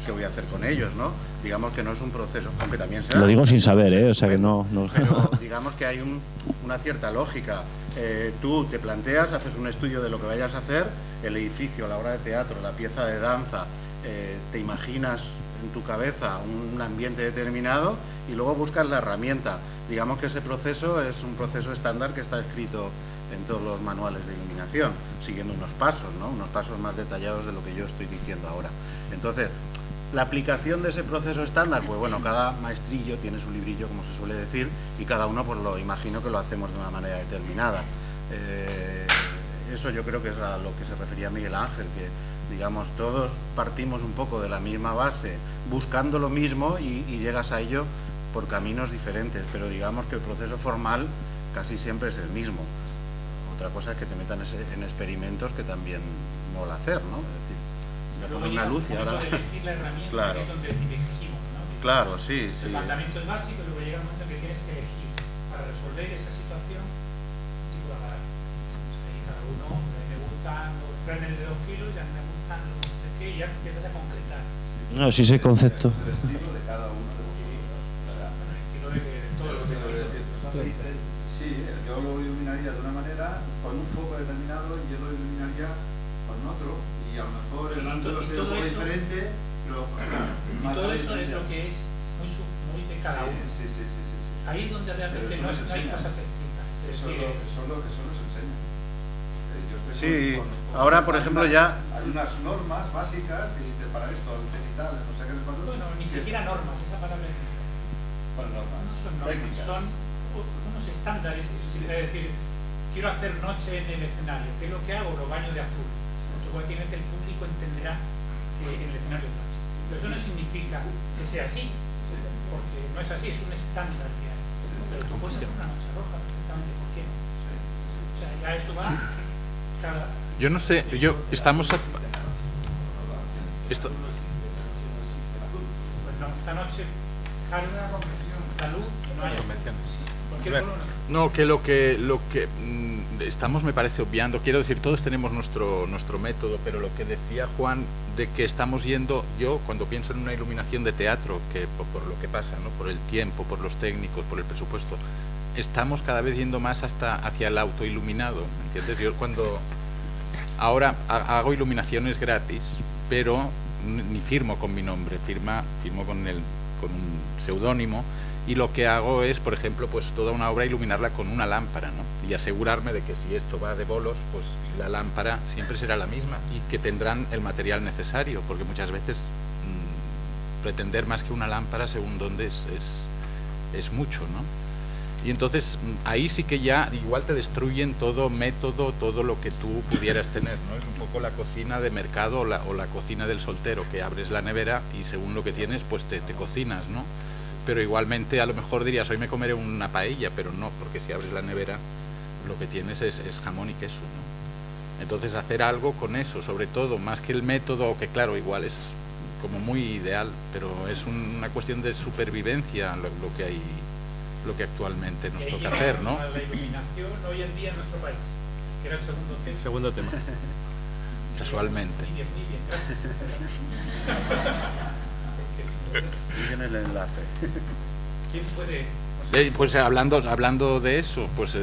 qué voy a hacer con ellos, ¿no? Digamos que no es un proceso, aunque también sea... Lo digo sin saber, o sea que no... Pero digamos que hay una cierta lógica. Tú te planteas, haces un estudio de lo que vayas a hacer, el edificio, la obra de teatro, la pieza de danza, te imaginas en tu cabeza un ambiente determinado y luego buscas la herramienta. Digamos que ese proceso es un proceso estándar que está escrito en todos los manuales de iluminación, siguiendo unos pasos, ¿no? Unos pasos más detallados de lo que yo estoy diciendo ahora. Entonces, la aplicación de ese proceso estándar, pues bueno, cada maestrillo tiene su librillo, como se suele decir, y cada uno, pues lo imagino que lo hacemos de una manera determinada. Eso yo creo que es a lo que se refería Miguel Ángel, que digamos todos partimos un poco de la misma base, buscando lo mismo y llegas a ello por caminos diferentes, pero digamos que el proceso formal casi siempre es el mismo. Otra cosa es que te metan en experimentos que también mola hacer, ¿no? Es decir, me pongo una luz y ahora... Claro. Claro, sí. El planteamiento es básico y luego llega el momento en que tienes que elegir para resolver esa situación un tipo de aparato. Ahí cada uno, a mí me gustan los frenes de 2 kilos, ya me gustan los de qué, y ya empiezas a concretar. No, sí ese concepto. El estilo de cada uno de vosotros. El estilo de todo lo que sí, yo lo iluminaría de una manera con un foco determinado y yo lo iluminaría con otro y a lo mejor el otro sea un poco diferente, pero y todo eso es lo que es muy de cada uno. Sí. Ahí es donde realmente no hay cosas escritas. Eso es lo que solo se enseña. Sí, ahora por ejemplo ya... Hay unas normas básicas que dicen para esto, el cenital, no sé qué les pasa. Bueno, ni siquiera normas, esa palabra es... ¿Cuáles normas? No son normas, son unos estándares, es decir, quiero hacer noche en el escenario, ¿qué es lo que hago? Lo baño de azul. Obviamente el público entenderá que en el escenario es noche. Pero eso no significa que sea así, porque no es así, es un estándar que hay. Pero tú puedes hacer una noche roja perfectamente, ¿por qué no? O sea, ya eso va... Yo no sé, estamos... Pues no, esta noche hay una convención, salud, no hay convenciones. No, que lo que estamos, me parece, obviando, quiero decir, todos tenemos nuestro método, pero lo que decía Juan, de que estamos yendo, yo cuando pienso en una iluminación de teatro, que por lo que pasa, ¿no? Por el tiempo, por los técnicos, por el presupuesto, estamos cada vez yendo más hacia el autoiluminado, ¿me entiendes? Yo cuando ahora hago iluminaciones gratis, pero ni firmo con mi nombre, firmo con un seudónimo, y lo que hago es, por ejemplo, pues toda una obra iluminarla con una lámpara, ¿no? Y asegurarme de que si esto va de bolos, pues la lámpara siempre será la misma y que tendrán el material necesario, porque muchas veces pretender más que una lámpara según dónde es mucho, ¿no? Y entonces ahí sí que ya igual te destruyen todo método, todo lo que tú pudieras tener, ¿no? Es un poco la cocina de mercado o la cocina del soltero, que abres la nevera y según lo que tienes, pues te cocinas, ¿no? Pero igualmente a lo mejor dirías, hoy me comeré una paella, pero no, porque si abres la nevera lo que tienes es jamón y queso, ¿no? Entonces hacer algo con eso, sobre todo, más que el método, que claro, igual es como muy ideal, pero es una cuestión de supervivencia lo que actualmente nos toca hacer, ¿no? A la iluminación hoy en día en nuestro país, que era el segundo tema. Casualmente. Muy bien, gracias. Tiene el enlace. ¿Quién puede...? Pues hablando de eso, pues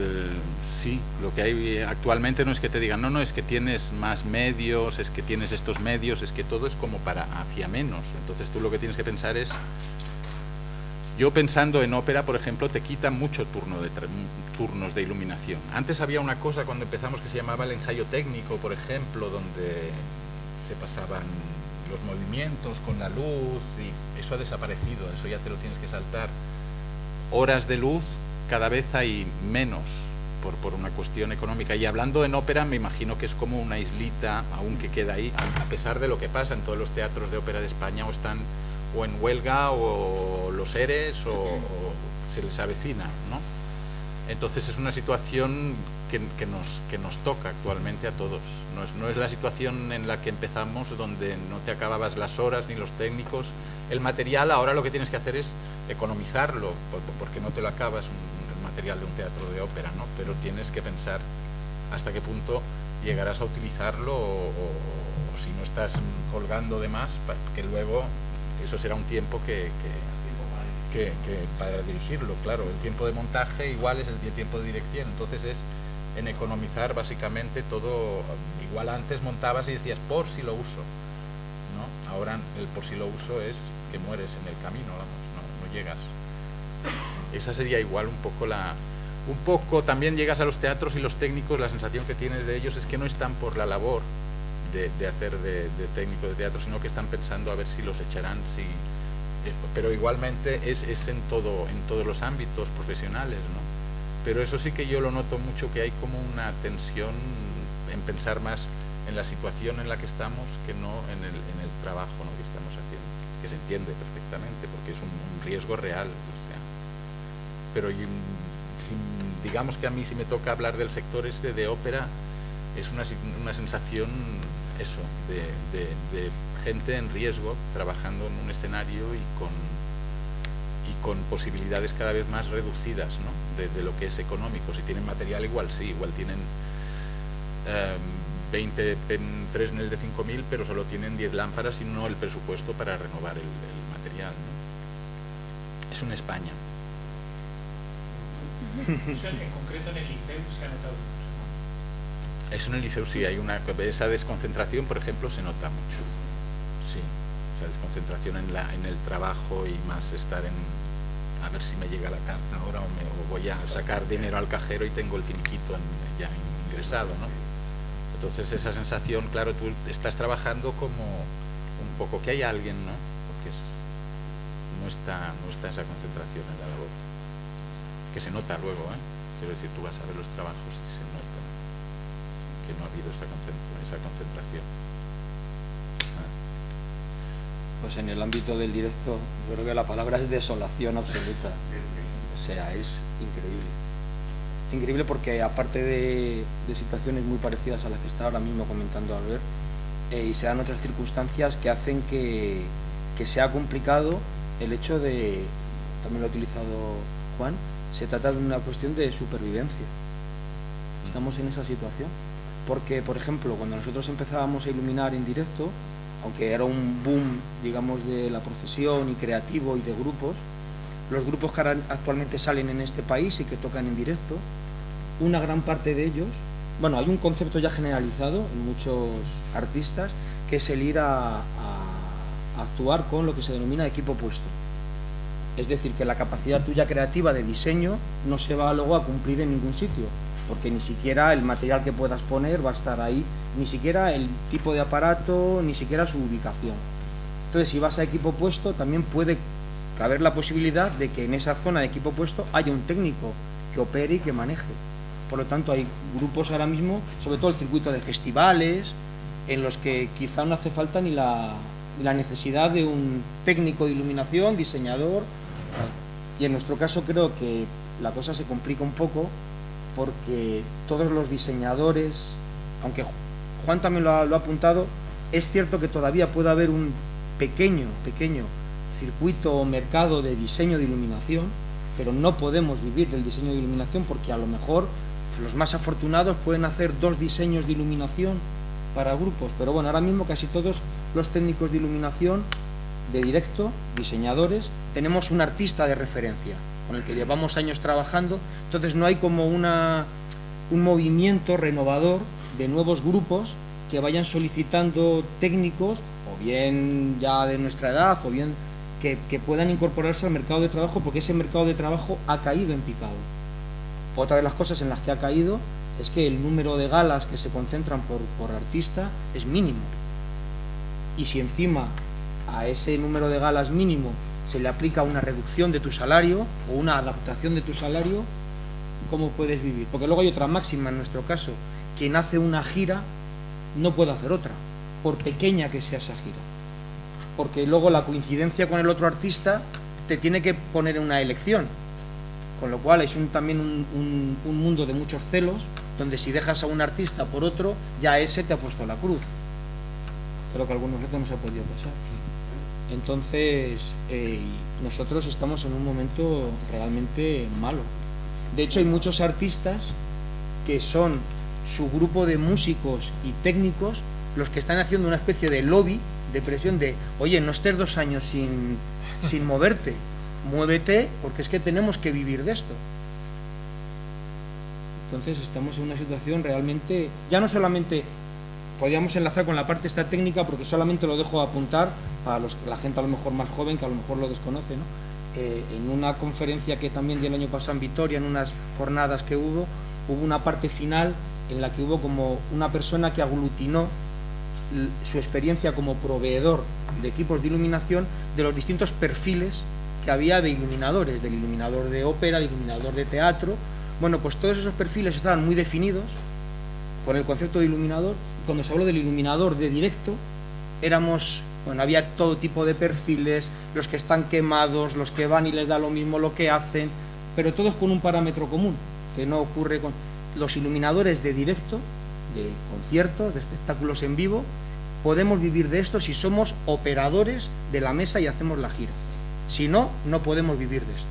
sí, lo que hay actualmente no es que te digan, no, es que tienes más medios, es que tienes estos medios, es que todo es como para hacia menos. Entonces tú lo que tienes que pensar es, yo pensando en ópera, por ejemplo, te quitan mucho turnos de iluminación. Antes había una cosa cuando empezamos que se llamaba el ensayo técnico, por ejemplo, donde se pasaban los movimientos con la luz, y eso ha desaparecido, eso ya te lo tienes que saltar. Horas de luz cada vez hay menos por una cuestión económica, y hablando en ópera me imagino que es como una islita aún que queda ahí, a pesar de lo que pasa en todos los teatros de ópera de España, o están o en huelga o los ERES o se les avecina, ¿no? Entonces es una situación que nos toca actualmente a todos. No es la situación en la que empezamos, donde no te acababas las horas ni los técnicos. El material ahora lo que tienes que hacer es economizarlo, porque no te lo acabas el material de un teatro de ópera, ¿no? Pero tienes que pensar hasta qué punto llegarás a utilizarlo o si no estás colgando de más, que luego eso será un tiempo que para dirigirlo, claro. El tiempo de montaje igual es el tiempo de dirección, entonces es en economizar básicamente todo. Igual antes montabas y decías por si lo uso, ¿no? Ahora el por si lo uso es que mueres en el camino, vamos, no llegas. Esa sería igual un poco también llegas a los teatros y los técnicos, la sensación que tienes de ellos es que no están por la labor de hacer de técnico de teatro, sino que están pensando a ver si los echarán, pero igualmente es en todos los ámbitos profesionales, ¿no? Pero eso sí que yo lo noto mucho, que hay como una tensión en pensar más en la situación en la que estamos que no en el trabajo, ¿no?, que estamos haciendo, que se entiende perfectamente porque es un riesgo real, o sea. Pero digamos que a mí si me toca hablar del sector este de ópera, es una sensación eso, de gente en riesgo trabajando en un escenario y con posibilidades cada vez más reducidas, ¿no?, de lo que es económico. Si tienen material igual tienen 20 Fresnel de 5.000, pero solo tienen 10 lámparas y no el presupuesto para renovar el material, ¿no? Es una España. Eso en concreto en el liceo se ha notado mucho, ¿no? Eso en el liceo sí, esa desconcentración, por ejemplo, se nota mucho. Sí, esa desconcentración en el trabajo y más estar a ver si me llega la carta ahora o voy a sacar dinero al cajero y tengo el finiquito ya ingresado, ¿no? Entonces esa sensación, claro, tú estás trabajando como un poco que hay alguien, ¿no? Porque no está esa concentración en la labor, que se nota luego, ¿eh? Quiero decir, tú vas a ver los trabajos y se nota que no ha habido esa concentración. Pues en el ámbito del directo, yo creo que la palabra es desolación absoluta. O sea, es increíble. Es increíble porque aparte de situaciones muy parecidas a las que está ahora mismo comentando Albert, y se dan otras circunstancias que hacen que sea complicado el hecho de, también lo ha utilizado Juan, se trata de una cuestión de supervivencia. Estamos en esa situación. Porque, por ejemplo, cuando nosotros empezábamos a iluminar en directo, aunque era un boom, digamos, de la profesión y creativo y de grupos, los grupos que actualmente salen en este país y que tocan en directo, una gran parte de ellos, bueno, hay un concepto ya generalizado en muchos artistas, que es el ir a actuar con lo que se denomina equipo puesto. Es decir, que la capacidad tuya creativa de diseño no se va luego a cumplir en ningún sitio, porque ni siquiera el material que puedas poner va a estar ahí, ni siquiera el tipo de aparato, ni siquiera su ubicación. Entonces, si vas a equipo puesto, también puede caber la posibilidad de que en esa zona de equipo puesto haya un técnico que opere y que maneje. Por lo tanto, hay grupos ahora mismo, sobre todo el circuito de festivales, en los que quizá no hace falta ni la necesidad de un técnico de iluminación, diseñador. Y en nuestro caso creo que la cosa se complica un poco, porque todos los diseñadores aunque Juan también lo ha apuntado, es cierto que todavía puede haber un pequeño circuito o mercado de diseño de iluminación, pero no podemos vivir del diseño de iluminación porque a lo mejor los más afortunados pueden hacer 2 diseños de iluminación para grupos, pero bueno, ahora mismo casi todos los técnicos de iluminación de directo, diseñadores, tenemos un artista de referencia con el que llevamos años trabajando, entonces no hay como un movimiento renovador de nuevos grupos que vayan solicitando técnicos, o bien ya de nuestra edad, o bien que puedan incorporarse al mercado de trabajo, porque ese mercado de trabajo ha caído en picado. Otra de las cosas en las que ha caído es que el número de galas que se concentran por artista es mínimo. Y si encima a ese número de galas mínimo se le aplica una reducción de tu salario o una adaptación de tu salario, ¿cómo puedes vivir? Porque luego hay otra máxima en nuestro caso: quien hace una gira no puede hacer otra, por pequeña que sea esa gira, porque luego la coincidencia con el otro artista te tiene que poner en una elección, con lo cual es también un mundo de muchos celos, donde si dejas a un artista por otro, ya ese te ha puesto la cruz. Creo que a algunos no nos ha podido pasar. Entonces, nosotros estamos en un momento realmente malo. De hecho, hay muchos artistas que son su grupo de músicos y técnicos los que están haciendo una especie de lobby, de presión de, oye, no estés 2 años sin moverte, muévete, porque es que tenemos que vivir de esto. Entonces estamos en una situación realmente, ya no solamente, podríamos enlazar con la parte esta técnica, porque solamente lo dejo apuntar para la gente a lo mejor más joven, que a lo mejor lo desconoce, ¿no? En una conferencia que también di el año pasado en Vitoria, en unas jornadas que hubo una parte final en la que hubo como una persona que aglutinó su experiencia como proveedor de equipos de iluminación de los distintos perfiles que había de iluminadores, del iluminador de ópera, el iluminador de teatro. Bueno, pues todos esos perfiles estaban muy definidos con el concepto de iluminador. Cuando se habló del iluminador de directo, había todo tipo de perfiles, los que están quemados, los que van y les da lo mismo lo que hacen, pero todos con un parámetro común, que no ocurre con los iluminadores de directo, de conciertos, de espectáculos en vivo. Podemos vivir de esto si somos operadores de la mesa y hacemos la gira. Si no, no podemos vivir de esto.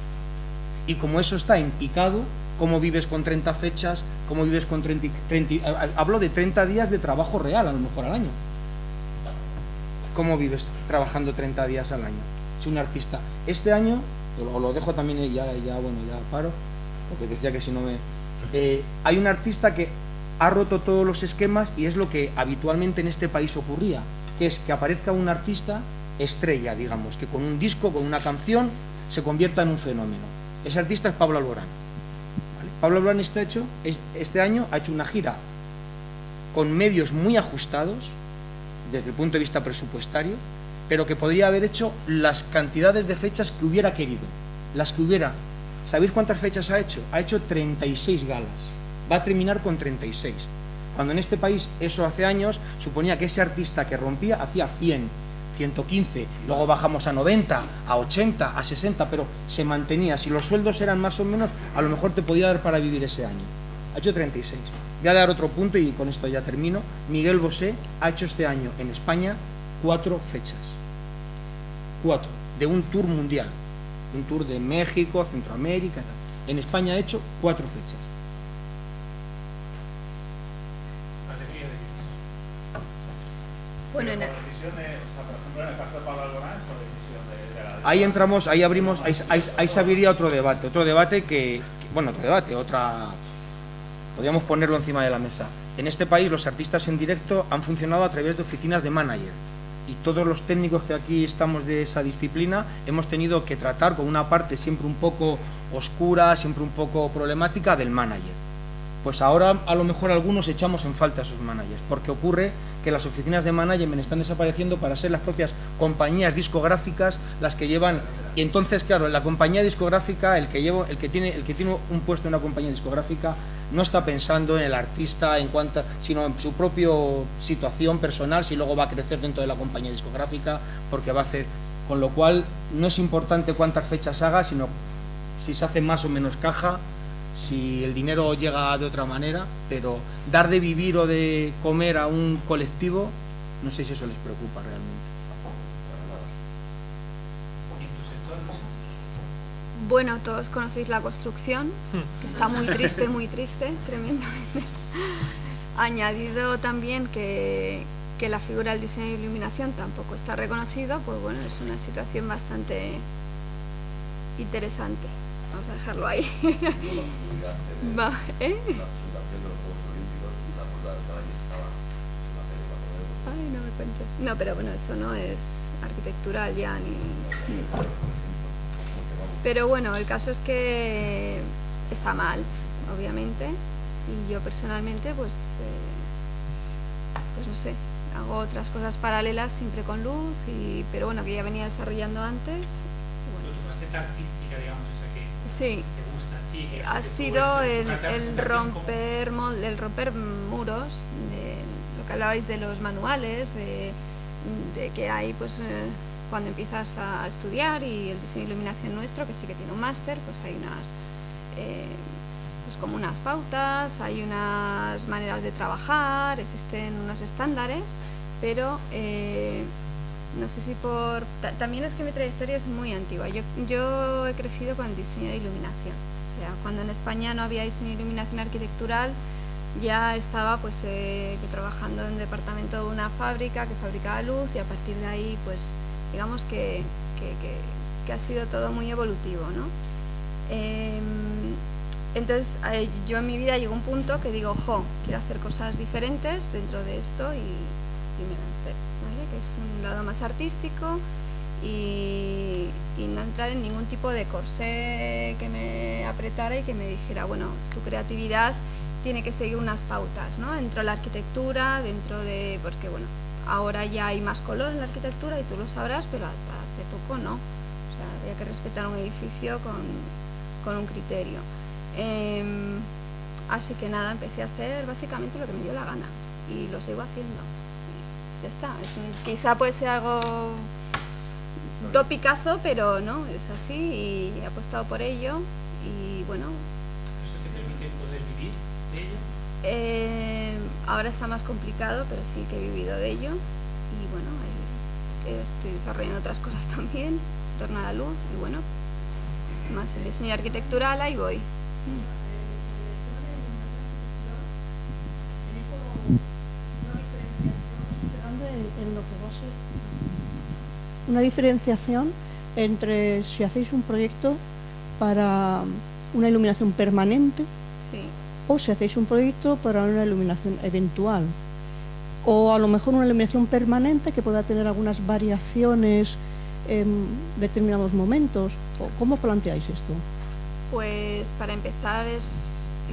Y como eso está en picado, ¿cómo vives con 30 fechas? ¿Cómo vives con 30? Hablo de 30 días de trabajo real, a lo mejor al año. ¿Cómo vives trabajando 30 días al año? Si un artista, este año, lo dejo también, ya paro, porque decía que si no me... hay un artista que ha roto todos los esquemas y es lo que habitualmente en este país ocurría, que es que aparezca un artista estrella, digamos, que con un disco, con una canción, se convierta en un fenómeno. Ese artista es Pablo Alborán. ¿Vale? Pablo Alborán este año ha hecho una gira con medios muy ajustados desde el punto de vista presupuestario, pero que podría haber hecho las cantidades de fechas que hubiera querido, las que hubiera. ¿Sabéis cuántas fechas ha hecho? Ha hecho 36 galas. Va a terminar con 36. Cuando en este país, eso hace años, suponía que ese artista que rompía hacía 100, 115, luego bajamos a 90, a 80, a 60, pero se mantenía. Si los sueldos eran más o menos, a lo mejor te podía dar para vivir ese año. Ha hecho 36. Voy a dar otro punto y con esto ya termino. Miguel Bosé ha hecho este año en España 4 fechas. 4, de un tour mundial. Un tour de México, Centroamérica, tal. En España ha hecho 4 fechas. Bueno, ahí entramos, ahí abrimos, ahí se abriría otro debate podríamos ponerlo encima de la mesa. En este país los artistas en directo han funcionado a través de oficinas de manager. Y todos los técnicos que aquí estamos de esa disciplina hemos tenido que tratar con una parte siempre un poco oscura, siempre un poco problemática del manager. Pues ahora a lo mejor algunos echamos en falta a esos managers, porque ocurre que las oficinas de management están desapareciendo para ser las propias compañías discográficas las que llevan. Y entonces, claro, la compañía discográfica, el que tiene un puesto en una compañía discográfica, no está pensando en el artista sino en su propia situación personal, si luego va a crecer dentro de la compañía discográfica, porque va a hacer. Con lo cual, no es importante cuántas fechas haga, sino si se hace más o menos caja, si el dinero llega de otra manera, pero dar de vivir o de comer a un colectivo, no sé si eso les preocupa realmente. ¿Y en tu sector? No sé. Bueno, todos conocéis la construcción, que está muy triste, tremendamente. Añadido también que la figura del diseño de iluminación tampoco está reconocido, pues bueno, es una situación bastante interesante. Vamos a dejarlo ahí. Va, ¿eh? Ay, no me cuentes. No, pero bueno, eso no es arquitectural ya ni... Pero bueno, el caso es que está mal, obviamente, y yo personalmente, pues no sé, hago otras cosas paralelas siempre con luz, pero bueno, que ya venía desarrollando antes. Bueno. Tu faceta artística, digamos, esa que sí, te gusta a ti. Que ha sido el romper muros, de lo que hablabais de los manuales, de que hay, pues... cuando empiezas a estudiar, y el diseño de iluminación nuestro, que sí que tiene un máster, pues hay unas pues como unas pautas, hay unas maneras de trabajar, existen unos estándares, pero no sé si también es que mi trayectoria es muy antigua. Yo he crecido con el diseño de iluminación, o sea, cuando en España no había diseño de iluminación arquitectural, ya estaba pues trabajando en un departamento de una fábrica que fabricaba luz, y a partir de ahí pues digamos que ha sido todo muy evolutivo, ¿no? Entonces yo en mi vida llegó un punto que digo, quiero hacer cosas diferentes dentro de esto, y me lancé, ¿vale? Que es un lado más artístico, y no entrar en ningún tipo de corsé que me apretara y que me dijera, bueno, tu creatividad tiene que seguir unas pautas, ¿no? Dentro de la arquitectura, porque bueno, ahora ya hay más color en la arquitectura y tú lo sabrás, pero hasta hace poco no. O sea, había que respetar un edificio con un criterio. Así que nada, empecé a hacer básicamente lo que me dio la gana, y lo sigo haciendo. Y ya está. Quizá puede ser algo topicazo, pero no, es así, y he apostado por ello, y bueno. ¿Eso te permite poder vivir de ello? Ahora está más complicado, pero sí que he vivido de ello, y bueno, estoy desarrollando otras cosas también en torno a la luz, y bueno, más el diseño arquitectural, ahí voy. Una diferenciación entre si hacéis un proyecto para una iluminación permanente, sí, o si hacéis un proyecto para una iluminación eventual, o a lo mejor una iluminación permanente que pueda tener algunas variaciones en determinados momentos. ¿Cómo planteáis esto? Pues para empezar,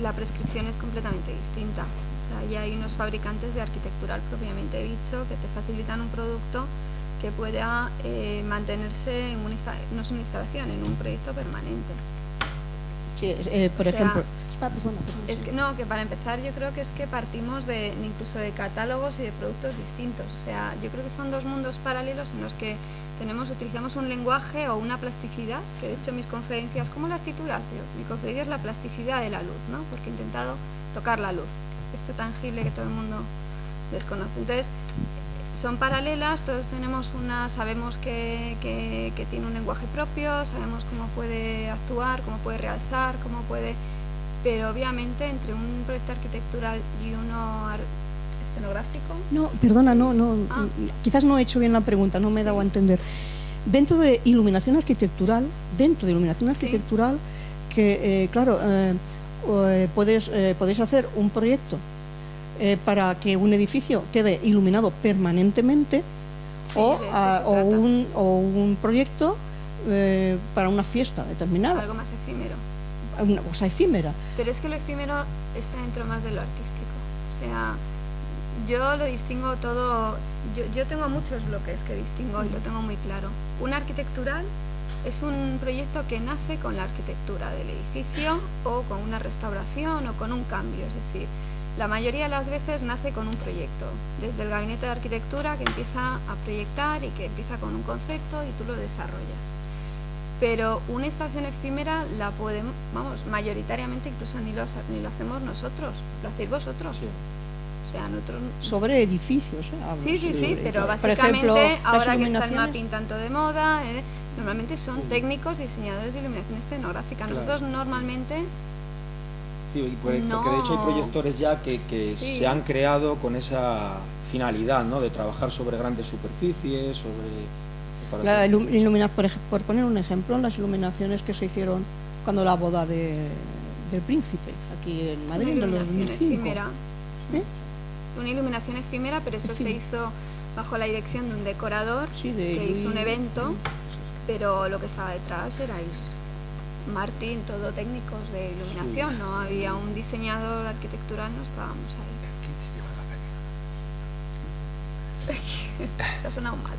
la prescripción es completamente distinta. O sea, ya hay unos fabricantes de arquitectural propiamente dicho que te facilitan un producto que pueda mantenerse no es una instalación, en un proyecto permanente. Sí, por ejemplo... Es que no, que para empezar yo creo que es que partimos incluso de catálogos y de productos distintos. O sea, yo creo que son dos mundos paralelos en los que utilizamos un lenguaje o una plasticidad, que de hecho mis conferencias, ¿cómo las titulas? Mi conferencia es la plasticidad de la luz, ¿no? Porque he intentado tocar la luz, esto tangible que todo el mundo desconoce. Entonces, son paralelas, todos sabemos que tiene un lenguaje propio, sabemos cómo puede actuar, cómo puede realzar, pero obviamente entre un proyecto arquitectural y uno escenográfico... No, perdona, quizás no he hecho bien la pregunta, no me he dado a entender. Dentro de iluminación arquitectural, que podéis hacer un proyecto para que un edificio quede iluminado permanentemente, sí, o un proyecto para una fiesta determinada. Algo más efímero. Una cosa efímera. Pero es que lo efímero está dentro más de lo artístico. O sea, yo lo distingo todo. Yo tengo muchos bloques que distingo y lo tengo muy claro. Un arquitectural es un proyecto que nace con la arquitectura del edificio, o con una restauración, o con un cambio. Es decir, la mayoría de las veces nace con un proyecto, desde el gabinete de arquitectura, que empieza a proyectar y que empieza con un concepto y tú lo desarrollas. pero una instalación efímera la podemos, vamos, mayoritariamente incluso ni lo hacemos nosotros, lo hacéis vosotros. Sí. O sea, nosotros... Sobre edificios, hablo, Sí, pero por básicamente ejemplo, ahora que está el iluminaciones. mapping tanto de moda, normalmente son técnicos y diseñadores de iluminación escenográfica. Claro. Nosotros normalmente... Sí, porque No. de hecho hay proyectores ya que Sí. se han creado con esa finalidad, ¿no? De trabajar sobre grandes superficies, sobre... La iluminación, por poner un ejemplo, las iluminaciones que se hicieron cuando la boda del príncipe, aquí en Madrid, en el 2005. Efímera. ¿Eh? Una iluminación efímera, pero eso se hizo bajo la dirección de un decorador de que hizo un Luis- evento, pero lo que estaba detrás erais Martín, todo técnicos de iluminación, no había un diseñador arquitectural, no estábamos ahí. Se ha sonado mal.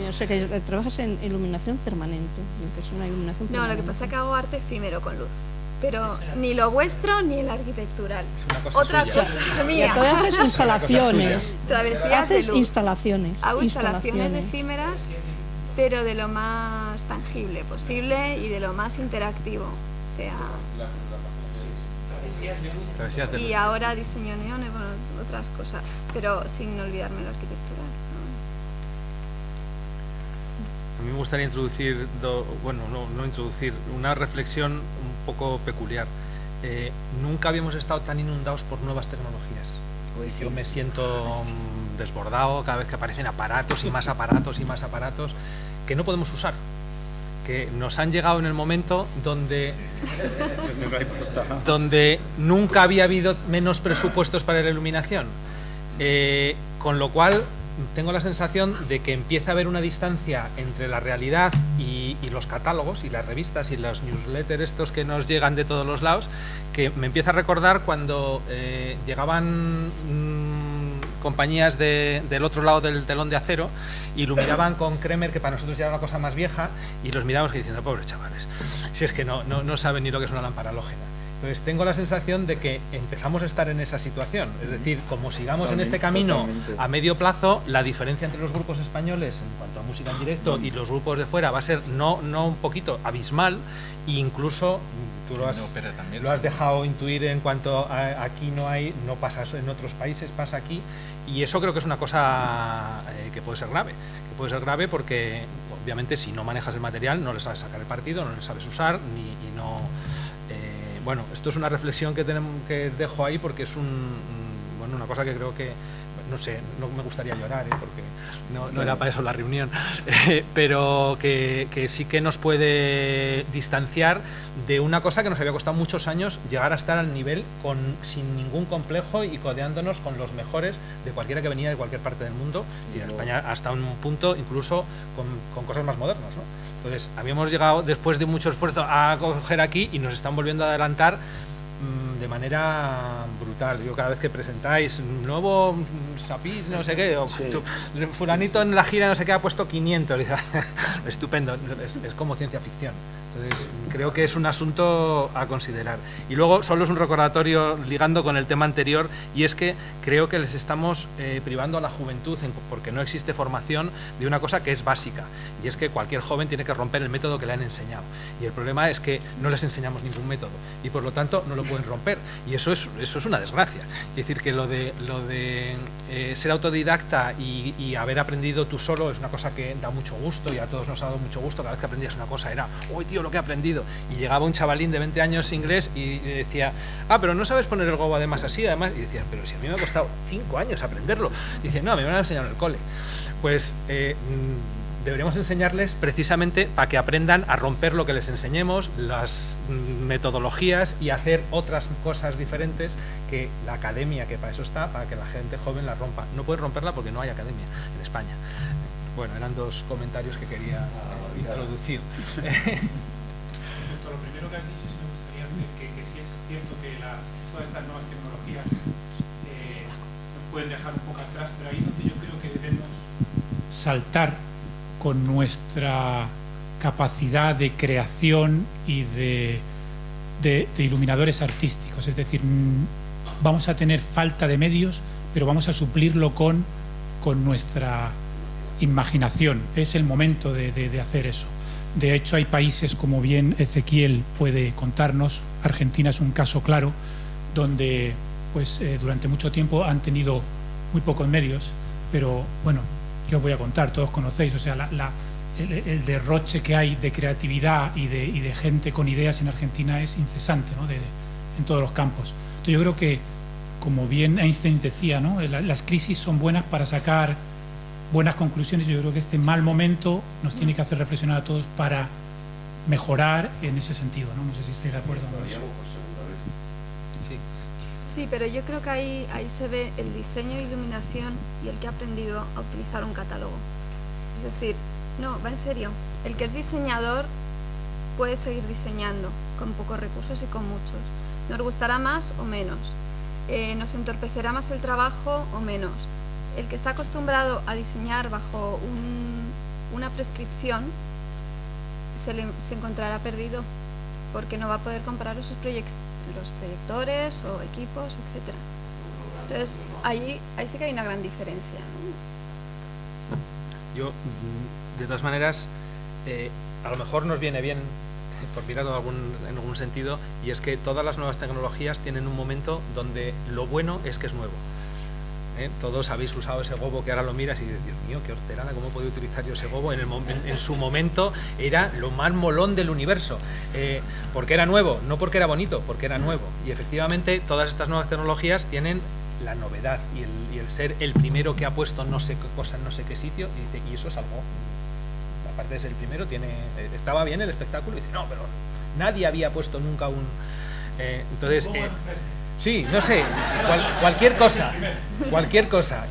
O sea, que trabajas en iluminación permanente, que es una iluminación No, lo que permanente. pasa es que hago arte efímero con luz, pero ni lo vuestro ni el arquitectural. cosa Otra suya. cosa mía. Entonces haces instalaciones. Travesías de Haces luz. instalaciones. Hago instalaciones efímeras, pero de lo más tangible posible y de lo más interactivo. O sea, Travesías de y luz. ahora diseño neones, bueno, otras cosas, pero sin olvidarme la arquitectura. A mí me gustaría introducir, no introducir, una reflexión un poco peculiar. Nunca habíamos estado tan inundados por nuevas tecnologías. Pues Yo me siento desbordado cada vez que aparecen aparatos y más aparatos y más aparatos que no podemos usar, que nos han llegado en el momento donde nunca había habido menos presupuestos para la iluminación, con lo cual tengo la sensación de que empieza a haber una distancia entre la realidad y los catálogos y las revistas y los newsletters estos que nos llegan de todos los lados, que me empieza a recordar cuando llegaban compañías del otro lado del telón de acero y iluminaban con Kremer, que para nosotros ya era una cosa más vieja, y los mirábamos diciendo, pobres chavales, si es que no saben ni lo que es una lámpara halógena. Entonces tengo la sensación de que empezamos a estar en esa situación, es decir, como sigamos en este camino Totalmente. a medio plazo, la diferencia entre los grupos españoles en cuanto a música en directo y los grupos de fuera va a ser no un poquito abismal, e incluso tú lo has dejado intuir en cuanto a aquí no pasa eso en otros países, pasa aquí, y eso creo que es una cosa que puede ser grave porque obviamente si no manejas el material no le sabes sacar el partido, no le sabes usar bueno, esto es una reflexión que dejo ahí porque es una cosa que creo que, no sé, no me gustaría llorar, porque no era para eso la reunión, pero que sí que nos puede distanciar de una cosa que nos había costado muchos años llegar a estar al nivel sin ningún complejo y codeándonos con los mejores de cualquiera que venía de cualquier parte del mundo, y en España hasta un punto incluso con cosas más modernas, ¿no? Entonces, habíamos llegado después de mucho esfuerzo a coger aquí y nos están volviendo a adelantar de manera brutal. Yo cada vez que presentáis nuevo SAPI, no sé qué, o fulanito en la gira no sé qué ha puesto 500, estupendo, es como ciencia ficción. Entonces, creo que es un asunto a considerar. Y luego, solo es un recordatorio ligando con el tema anterior, y es que creo que les estamos privando a la juventud, porque no existe formación, de una cosa que es básica, y es que cualquier joven tiene que romper el método que le han enseñado. Y el problema es que no les enseñamos ningún método, y por lo tanto no lo pueden romper. Y eso es una desgracia. Es decir, que lo de ser autodidacta y haber aprendido tú solo es una cosa que da mucho gusto, y a todos nos ha dado mucho gusto. Cada vez que aprendías una cosa era, ¡uy, tío, lo que he aprendido! Y llegaba un chavalín de 20 años inglés y decía, pero no sabes poner el gobo además así, además. Y decía, pero si a mí me ha costado 5 años aprenderlo. Y dice, no, me van a enseñar en el cole. Pues deberíamos enseñarles precisamente para que aprendan a romper lo que les enseñemos, las metodologías, y hacer otras cosas diferentes que la academia, que para eso está, para que la gente joven la rompa. No puede romperla porque no hay academia en España. Bueno, eran dos comentarios que quería introducir. Lo primero que has dicho, sí me gustaría decir que sí es cierto que todas estas nuevas tecnologías nos pueden dejar un poco atrás, pero ahí es donde yo creo que debemos saltar con nuestra capacidad de creación y de iluminadores artísticos. Es decir, vamos a tener falta de medios, pero vamos a suplirlo con nuestra imaginación. Es el momento de hacer eso. De hecho, hay países, como bien Ezequiel puede contarnos, Argentina es un caso claro, donde pues durante mucho tiempo han tenido muy pocos medios, pero bueno, yo os voy a contar, todos conocéis, o sea, el derroche que hay de creatividad y de gente con ideas en Argentina es incesante, ¿no? En todos los campos. Entonces yo creo que, como bien Einstein decía, ¿no? Las crisis son buenas para sacar buenas conclusiones. Yo creo que este mal momento nos tiene que hacer reflexionar a todos para mejorar en ese sentido, ¿no? No sé si estáis de acuerdo con eso. Sí, pero yo creo que ahí se ve el diseño e iluminación y el que ha aprendido a utilizar un catálogo. Es decir, no, va en serio. El que es diseñador puede seguir diseñando con pocos recursos y con muchos. Nos gustará más o menos. Nos entorpecerá más el trabajo o menos. El que está acostumbrado a diseñar bajo una prescripción se encontrará perdido porque no va a poder comparar los proyectores o equipos, etc. Entonces, ahí sí que hay una gran diferencia, ¿no? Yo, de todas maneras, a lo mejor nos viene bien, por mirarlo en algún sentido, y es que todas las nuevas tecnologías tienen un momento donde lo bueno es que es nuevo. Todos habéis usado ese gobo que ahora lo miras y dices, Dios mío, qué horterada, ¿cómo puedo utilizar yo ese gobo? En su momento era lo más molón del universo, porque era nuevo, no porque era bonito, porque era nuevo. Y efectivamente todas estas nuevas tecnologías tienen la novedad y el ser el primero que ha puesto no sé qué cosa en no sé qué sitio, y eso es algo, aparte de ser el primero, estaba bien el espectáculo, y dice, no, pero nadie había puesto nunca un... entonces... sí, no sé, cualquier cosa,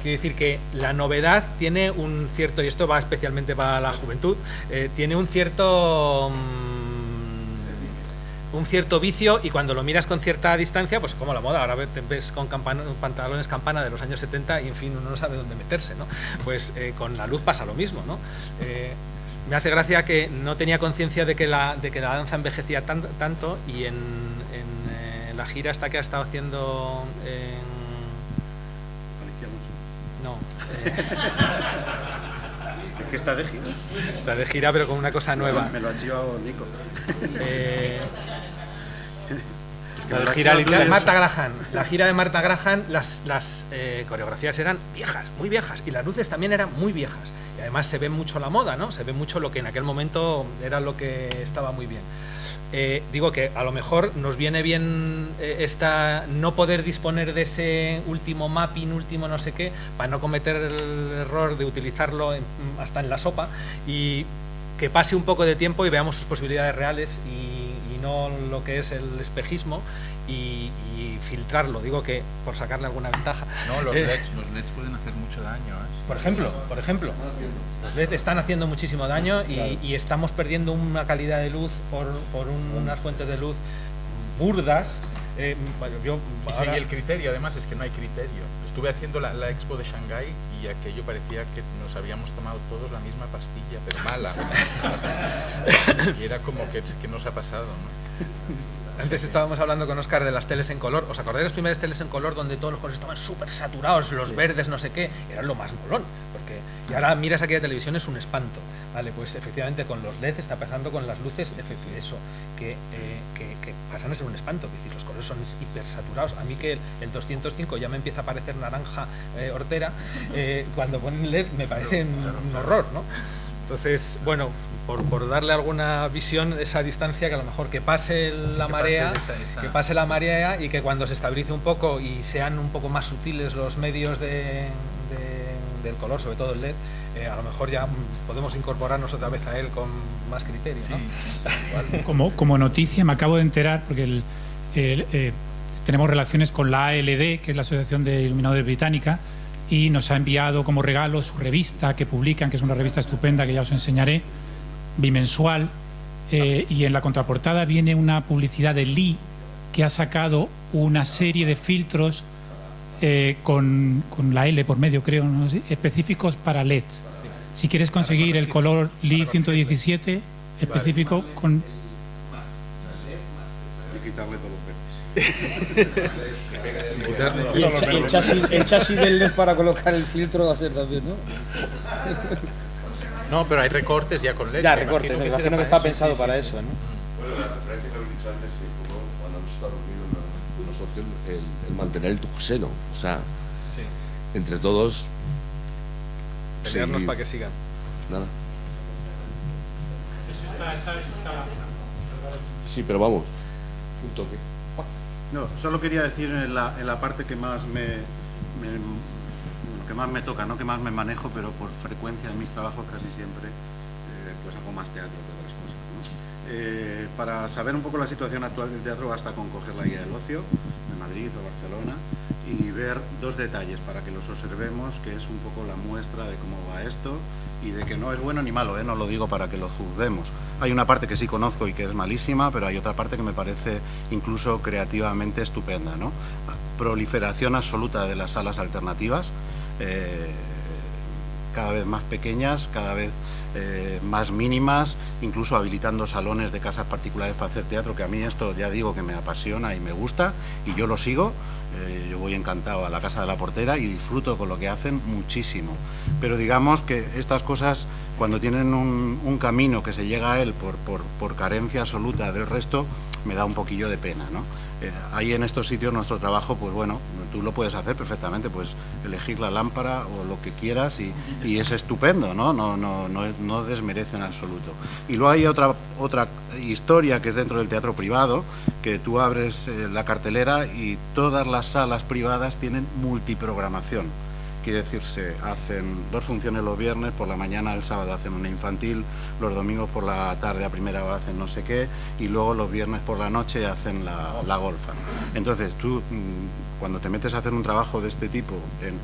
quiero decir que la novedad tiene un cierto, y esto va especialmente para la juventud, tiene un cierto vicio, y cuando lo miras con cierta distancia, pues como la moda, ahora te ves con pantalones campana de los años 70 y en fin, uno no sabe dónde meterse, ¿no? Pues con la luz pasa lo mismo, ¿no? Me hace gracia que no tenía conciencia de que la danza envejecía tanto, y en la gira esta que ha estado haciendo es que está de gira. Está de gira, pero con una cosa nueva. Me lo ha chivado Nico. La gira de Martha Graham. La gira de Martha Graham, las coreografías eran viejas, muy viejas, y las luces también eran muy viejas. Y además se ve mucho la moda, ¿no? Se ve mucho lo que en aquel momento era lo que estaba muy bien. Digo que a lo mejor nos viene bien no poder disponer de ese último mapping, último no sé qué, para no cometer el error de utilizarlo hasta en la sopa, y que pase un poco de tiempo y veamos sus posibilidades reales y no lo que es el espejismo, y filtrarlo. Digo que por sacarle alguna ventaja. No, los LEDs pueden hacer mucho daño. Por ejemplo, los LEDs están haciendo muchísimo daño, y estamos perdiendo una calidad de luz por unas fuentes de luz burdas. Y el criterio, además, es que no hay criterio. Estuve haciendo la expo de Shanghái y aquello parecía que nos habíamos tomado todos la misma pastilla, pero mala. Y era como que nos ha pasado, ¿no? Antes estábamos hablando con Óscar de las teles en color. ¿Os acordáis de las primeras teles en color donde todos los colores estaban súper saturados, los verdes, no sé qué? Eran lo más molón. Y ahora miras aquella televisión, es un espanto. Vale, pues efectivamente con los LED está pasando con las luces, eso, que pasan a ser un espanto. Es decir, los colores son hiper saturados. A mí que el 205 ya me empieza a parecer naranja hortera, cuando ponen LED me parece un horror, ¿no? Entonces, bueno, por darle alguna visión, esa distancia, que a lo mejor que pase la marea, que pase la marea, y que cuando se estabilice un poco y sean un poco más sutiles los medios del color, sobre todo el LED, a lo mejor ya podemos incorporarnos otra vez a él con más criterio, ¿no? Como noticia me acabo de enterar, porque tenemos relaciones con la ALD, que es la Asociación de Iluminadores Británica, y nos ha enviado como regalo su revista que publican, que es una revista estupenda que ya os enseñaré, bimensual, y en la contraportada viene una publicidad de Lee, que ha sacado una serie de filtros con la L por medio, creo, ¿no? específicos para LED. Si quieres conseguir el color Lee 117 específico con... Y el chasis del LED para colocar el filtro va a ser también, ¿no? No, pero hay recortes ya con ley. Ya, recortes, me imagino que está pensado para eso, ¿no? Bueno, la referencia que lo he dicho antes, sí, como cuando hemos estado reunidos una socios, el mantener el seno, o sea, entre todos pelearnos para que sigan. Nada. Esa está. Sí, pero vamos, un toque. No, solo quería decir en la parte que más que más me toca, no que más me manejo, pero por frecuencia en mis trabajos casi siempre pues hago más teatro que otras cosas, ¿no? Para saber un poco la situación actual del teatro basta con coger la guía del ocio de Madrid o Barcelona y ver dos detalles para que los observemos, que es un poco la muestra de cómo va esto y de que no es bueno ni malo, no lo digo para que lo juzguemos. Hay una parte que sí conozco y que es malísima, pero hay otra parte que me parece incluso creativamente estupenda, ¿no? Proliferación absoluta de las salas alternativas, cada vez más pequeñas, cada vez más mínimas, incluso habilitando salones de casas particulares para hacer teatro, que a mí esto ya digo que me apasiona y me gusta y yo lo sigo. Yo voy encantado a la Casa de la Portera y disfruto con lo que hacen muchísimo, pero digamos que estas cosas, cuando tienen un camino que se llega a él por carencia absoluta del resto, me da un poquillo de pena, ¿no? Ahí en estos sitios nuestro trabajo, pues bueno, tú lo puedes hacer perfectamente, pues elegir la lámpara o lo que quieras y es estupendo, ¿no? No desmerece en absoluto. Y luego hay otra historia que es dentro del teatro privado, que tú abres la cartelera y todas las salas privadas tienen multiprogramación. Quiere decir, se hacen 2 funciones los viernes, por la mañana el sábado hacen una infantil, los domingos por la tarde a primera hora hacen no sé qué, y luego los viernes por la noche hacen la golfa. Entonces tú, cuando te metes a hacer un trabajo de este tipo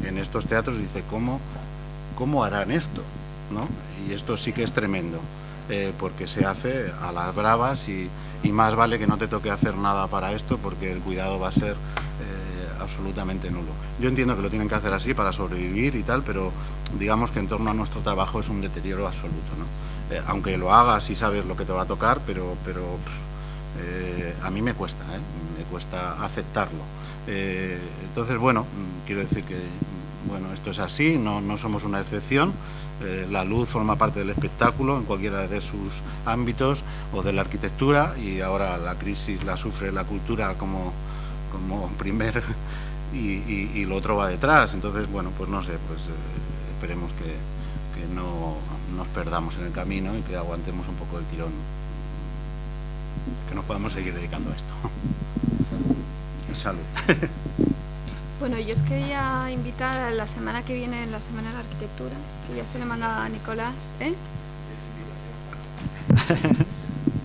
en estos teatros, dices, ¿cómo harán esto? ¿No? Y esto sí que es tremendo, porque se hace a las bravas y más vale que no te toque hacer nada para esto, porque el cuidado va a ser absolutamente nulo. Yo entiendo que lo tienen que hacer así para sobrevivir y tal, pero digamos que en torno a nuestro trabajo es un deterioro absoluto, ¿no? Aunque lo hagas y sabes lo que te va a tocar, pero a mí me cuesta aceptarlo. Entonces, bueno, quiero decir que bueno, esto es así, no somos una excepción. La luz forma parte del espectáculo en cualquiera de sus ámbitos o de la arquitectura, y ahora la crisis la sufre la cultura como primer y lo otro va detrás. Entonces, bueno, pues no sé, pues esperemos que no nos perdamos en el camino y que aguantemos un poco el tirón, que nos podamos seguir dedicando a esto. Salud. Bueno, yo os quería invitar a la semana que viene, la Semana de la Arquitectura, que ya se le manda a Nicolás,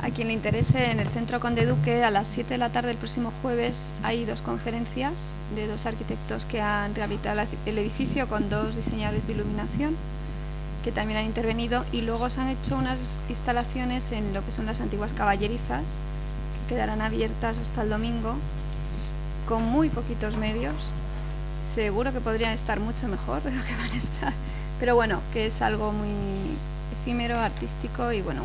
a quien le interese, en el Centro Conde Duque, a las 7 de la tarde el próximo jueves, hay 2 conferencias de 2 arquitectos que han rehabilitado el edificio con 2 diseñadores de iluminación, que también han intervenido, y luego se han hecho unas instalaciones en lo que son las antiguas caballerizas, que quedarán abiertas hasta el domingo, con muy poquitos medios. Seguro que podrían estar mucho mejor de lo que van a estar, pero bueno, que es algo muy efímero, artístico, y bueno,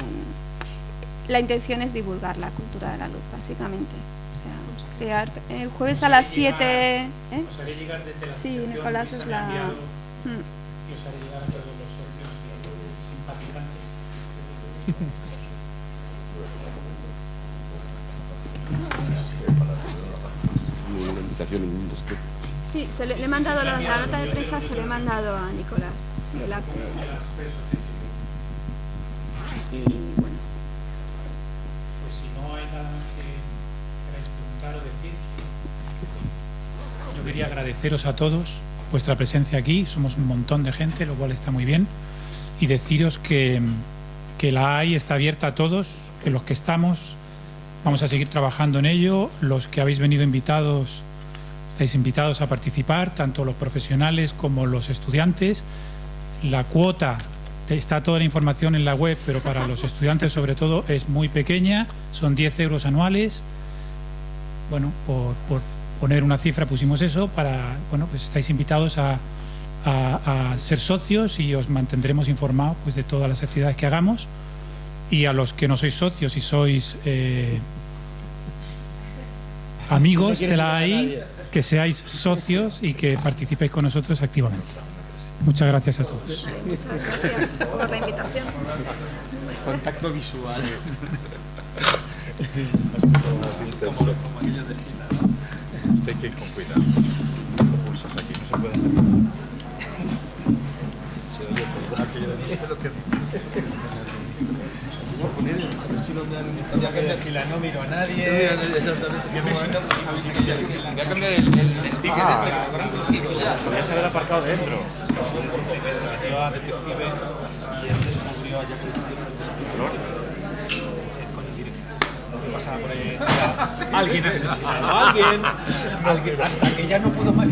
la intención es divulgar la cultura de la luz, básicamente. O sea, crear el jueves a las 7... Os haré llegar desde la sí, Nicolás es la... Y os haré llegar a todos los socios y simpatizantes. Una invitación en un destino. Sí, le he mandado la nota de prensa, se le he mandado a Nicolás del arte. Y bueno, pues si no hay nada más que queráis preguntar o decir, yo quería agradeceros a todos vuestra presencia aquí. Somos un montón de gente, lo cual está muy bien, y deciros que la AI está abierta a todos, que los que estamos vamos a seguir trabajando en ello. Los que habéis venido invitados, estáis invitados a participar, tanto los profesionales como los estudiantes. La cuota, está toda la información en la web, pero para los estudiantes sobre todo es muy pequeña, son 10 euros anuales. Bueno, por poner una cifra pusimos eso, bueno, pues estáis invitados a ser socios y os mantendremos informados pues de todas las actividades que hagamos. Y a los que no sois socios y sois amigos de la AI, que seáis socios y que participéis con nosotros activamente. Muchas gracias a todos. Muchas gracias por la invitación. Contacto visual. Como aquellos de Gila, ¿no? Hay que ir con cuidado. Lo pulsas aquí, no se puede hacer nada. Se oye todo. Aquello de no sé lo que... Ya que en Gila no miro a nadie. Exactamente. Voy a cambiar el ticket este. Podrías haber aparcado dentro. Se lleva detective y él descubrió allá con el directo. Lo que pasaba por ahí. Alguien asesinado a alguien. Hasta que ya no pudo más.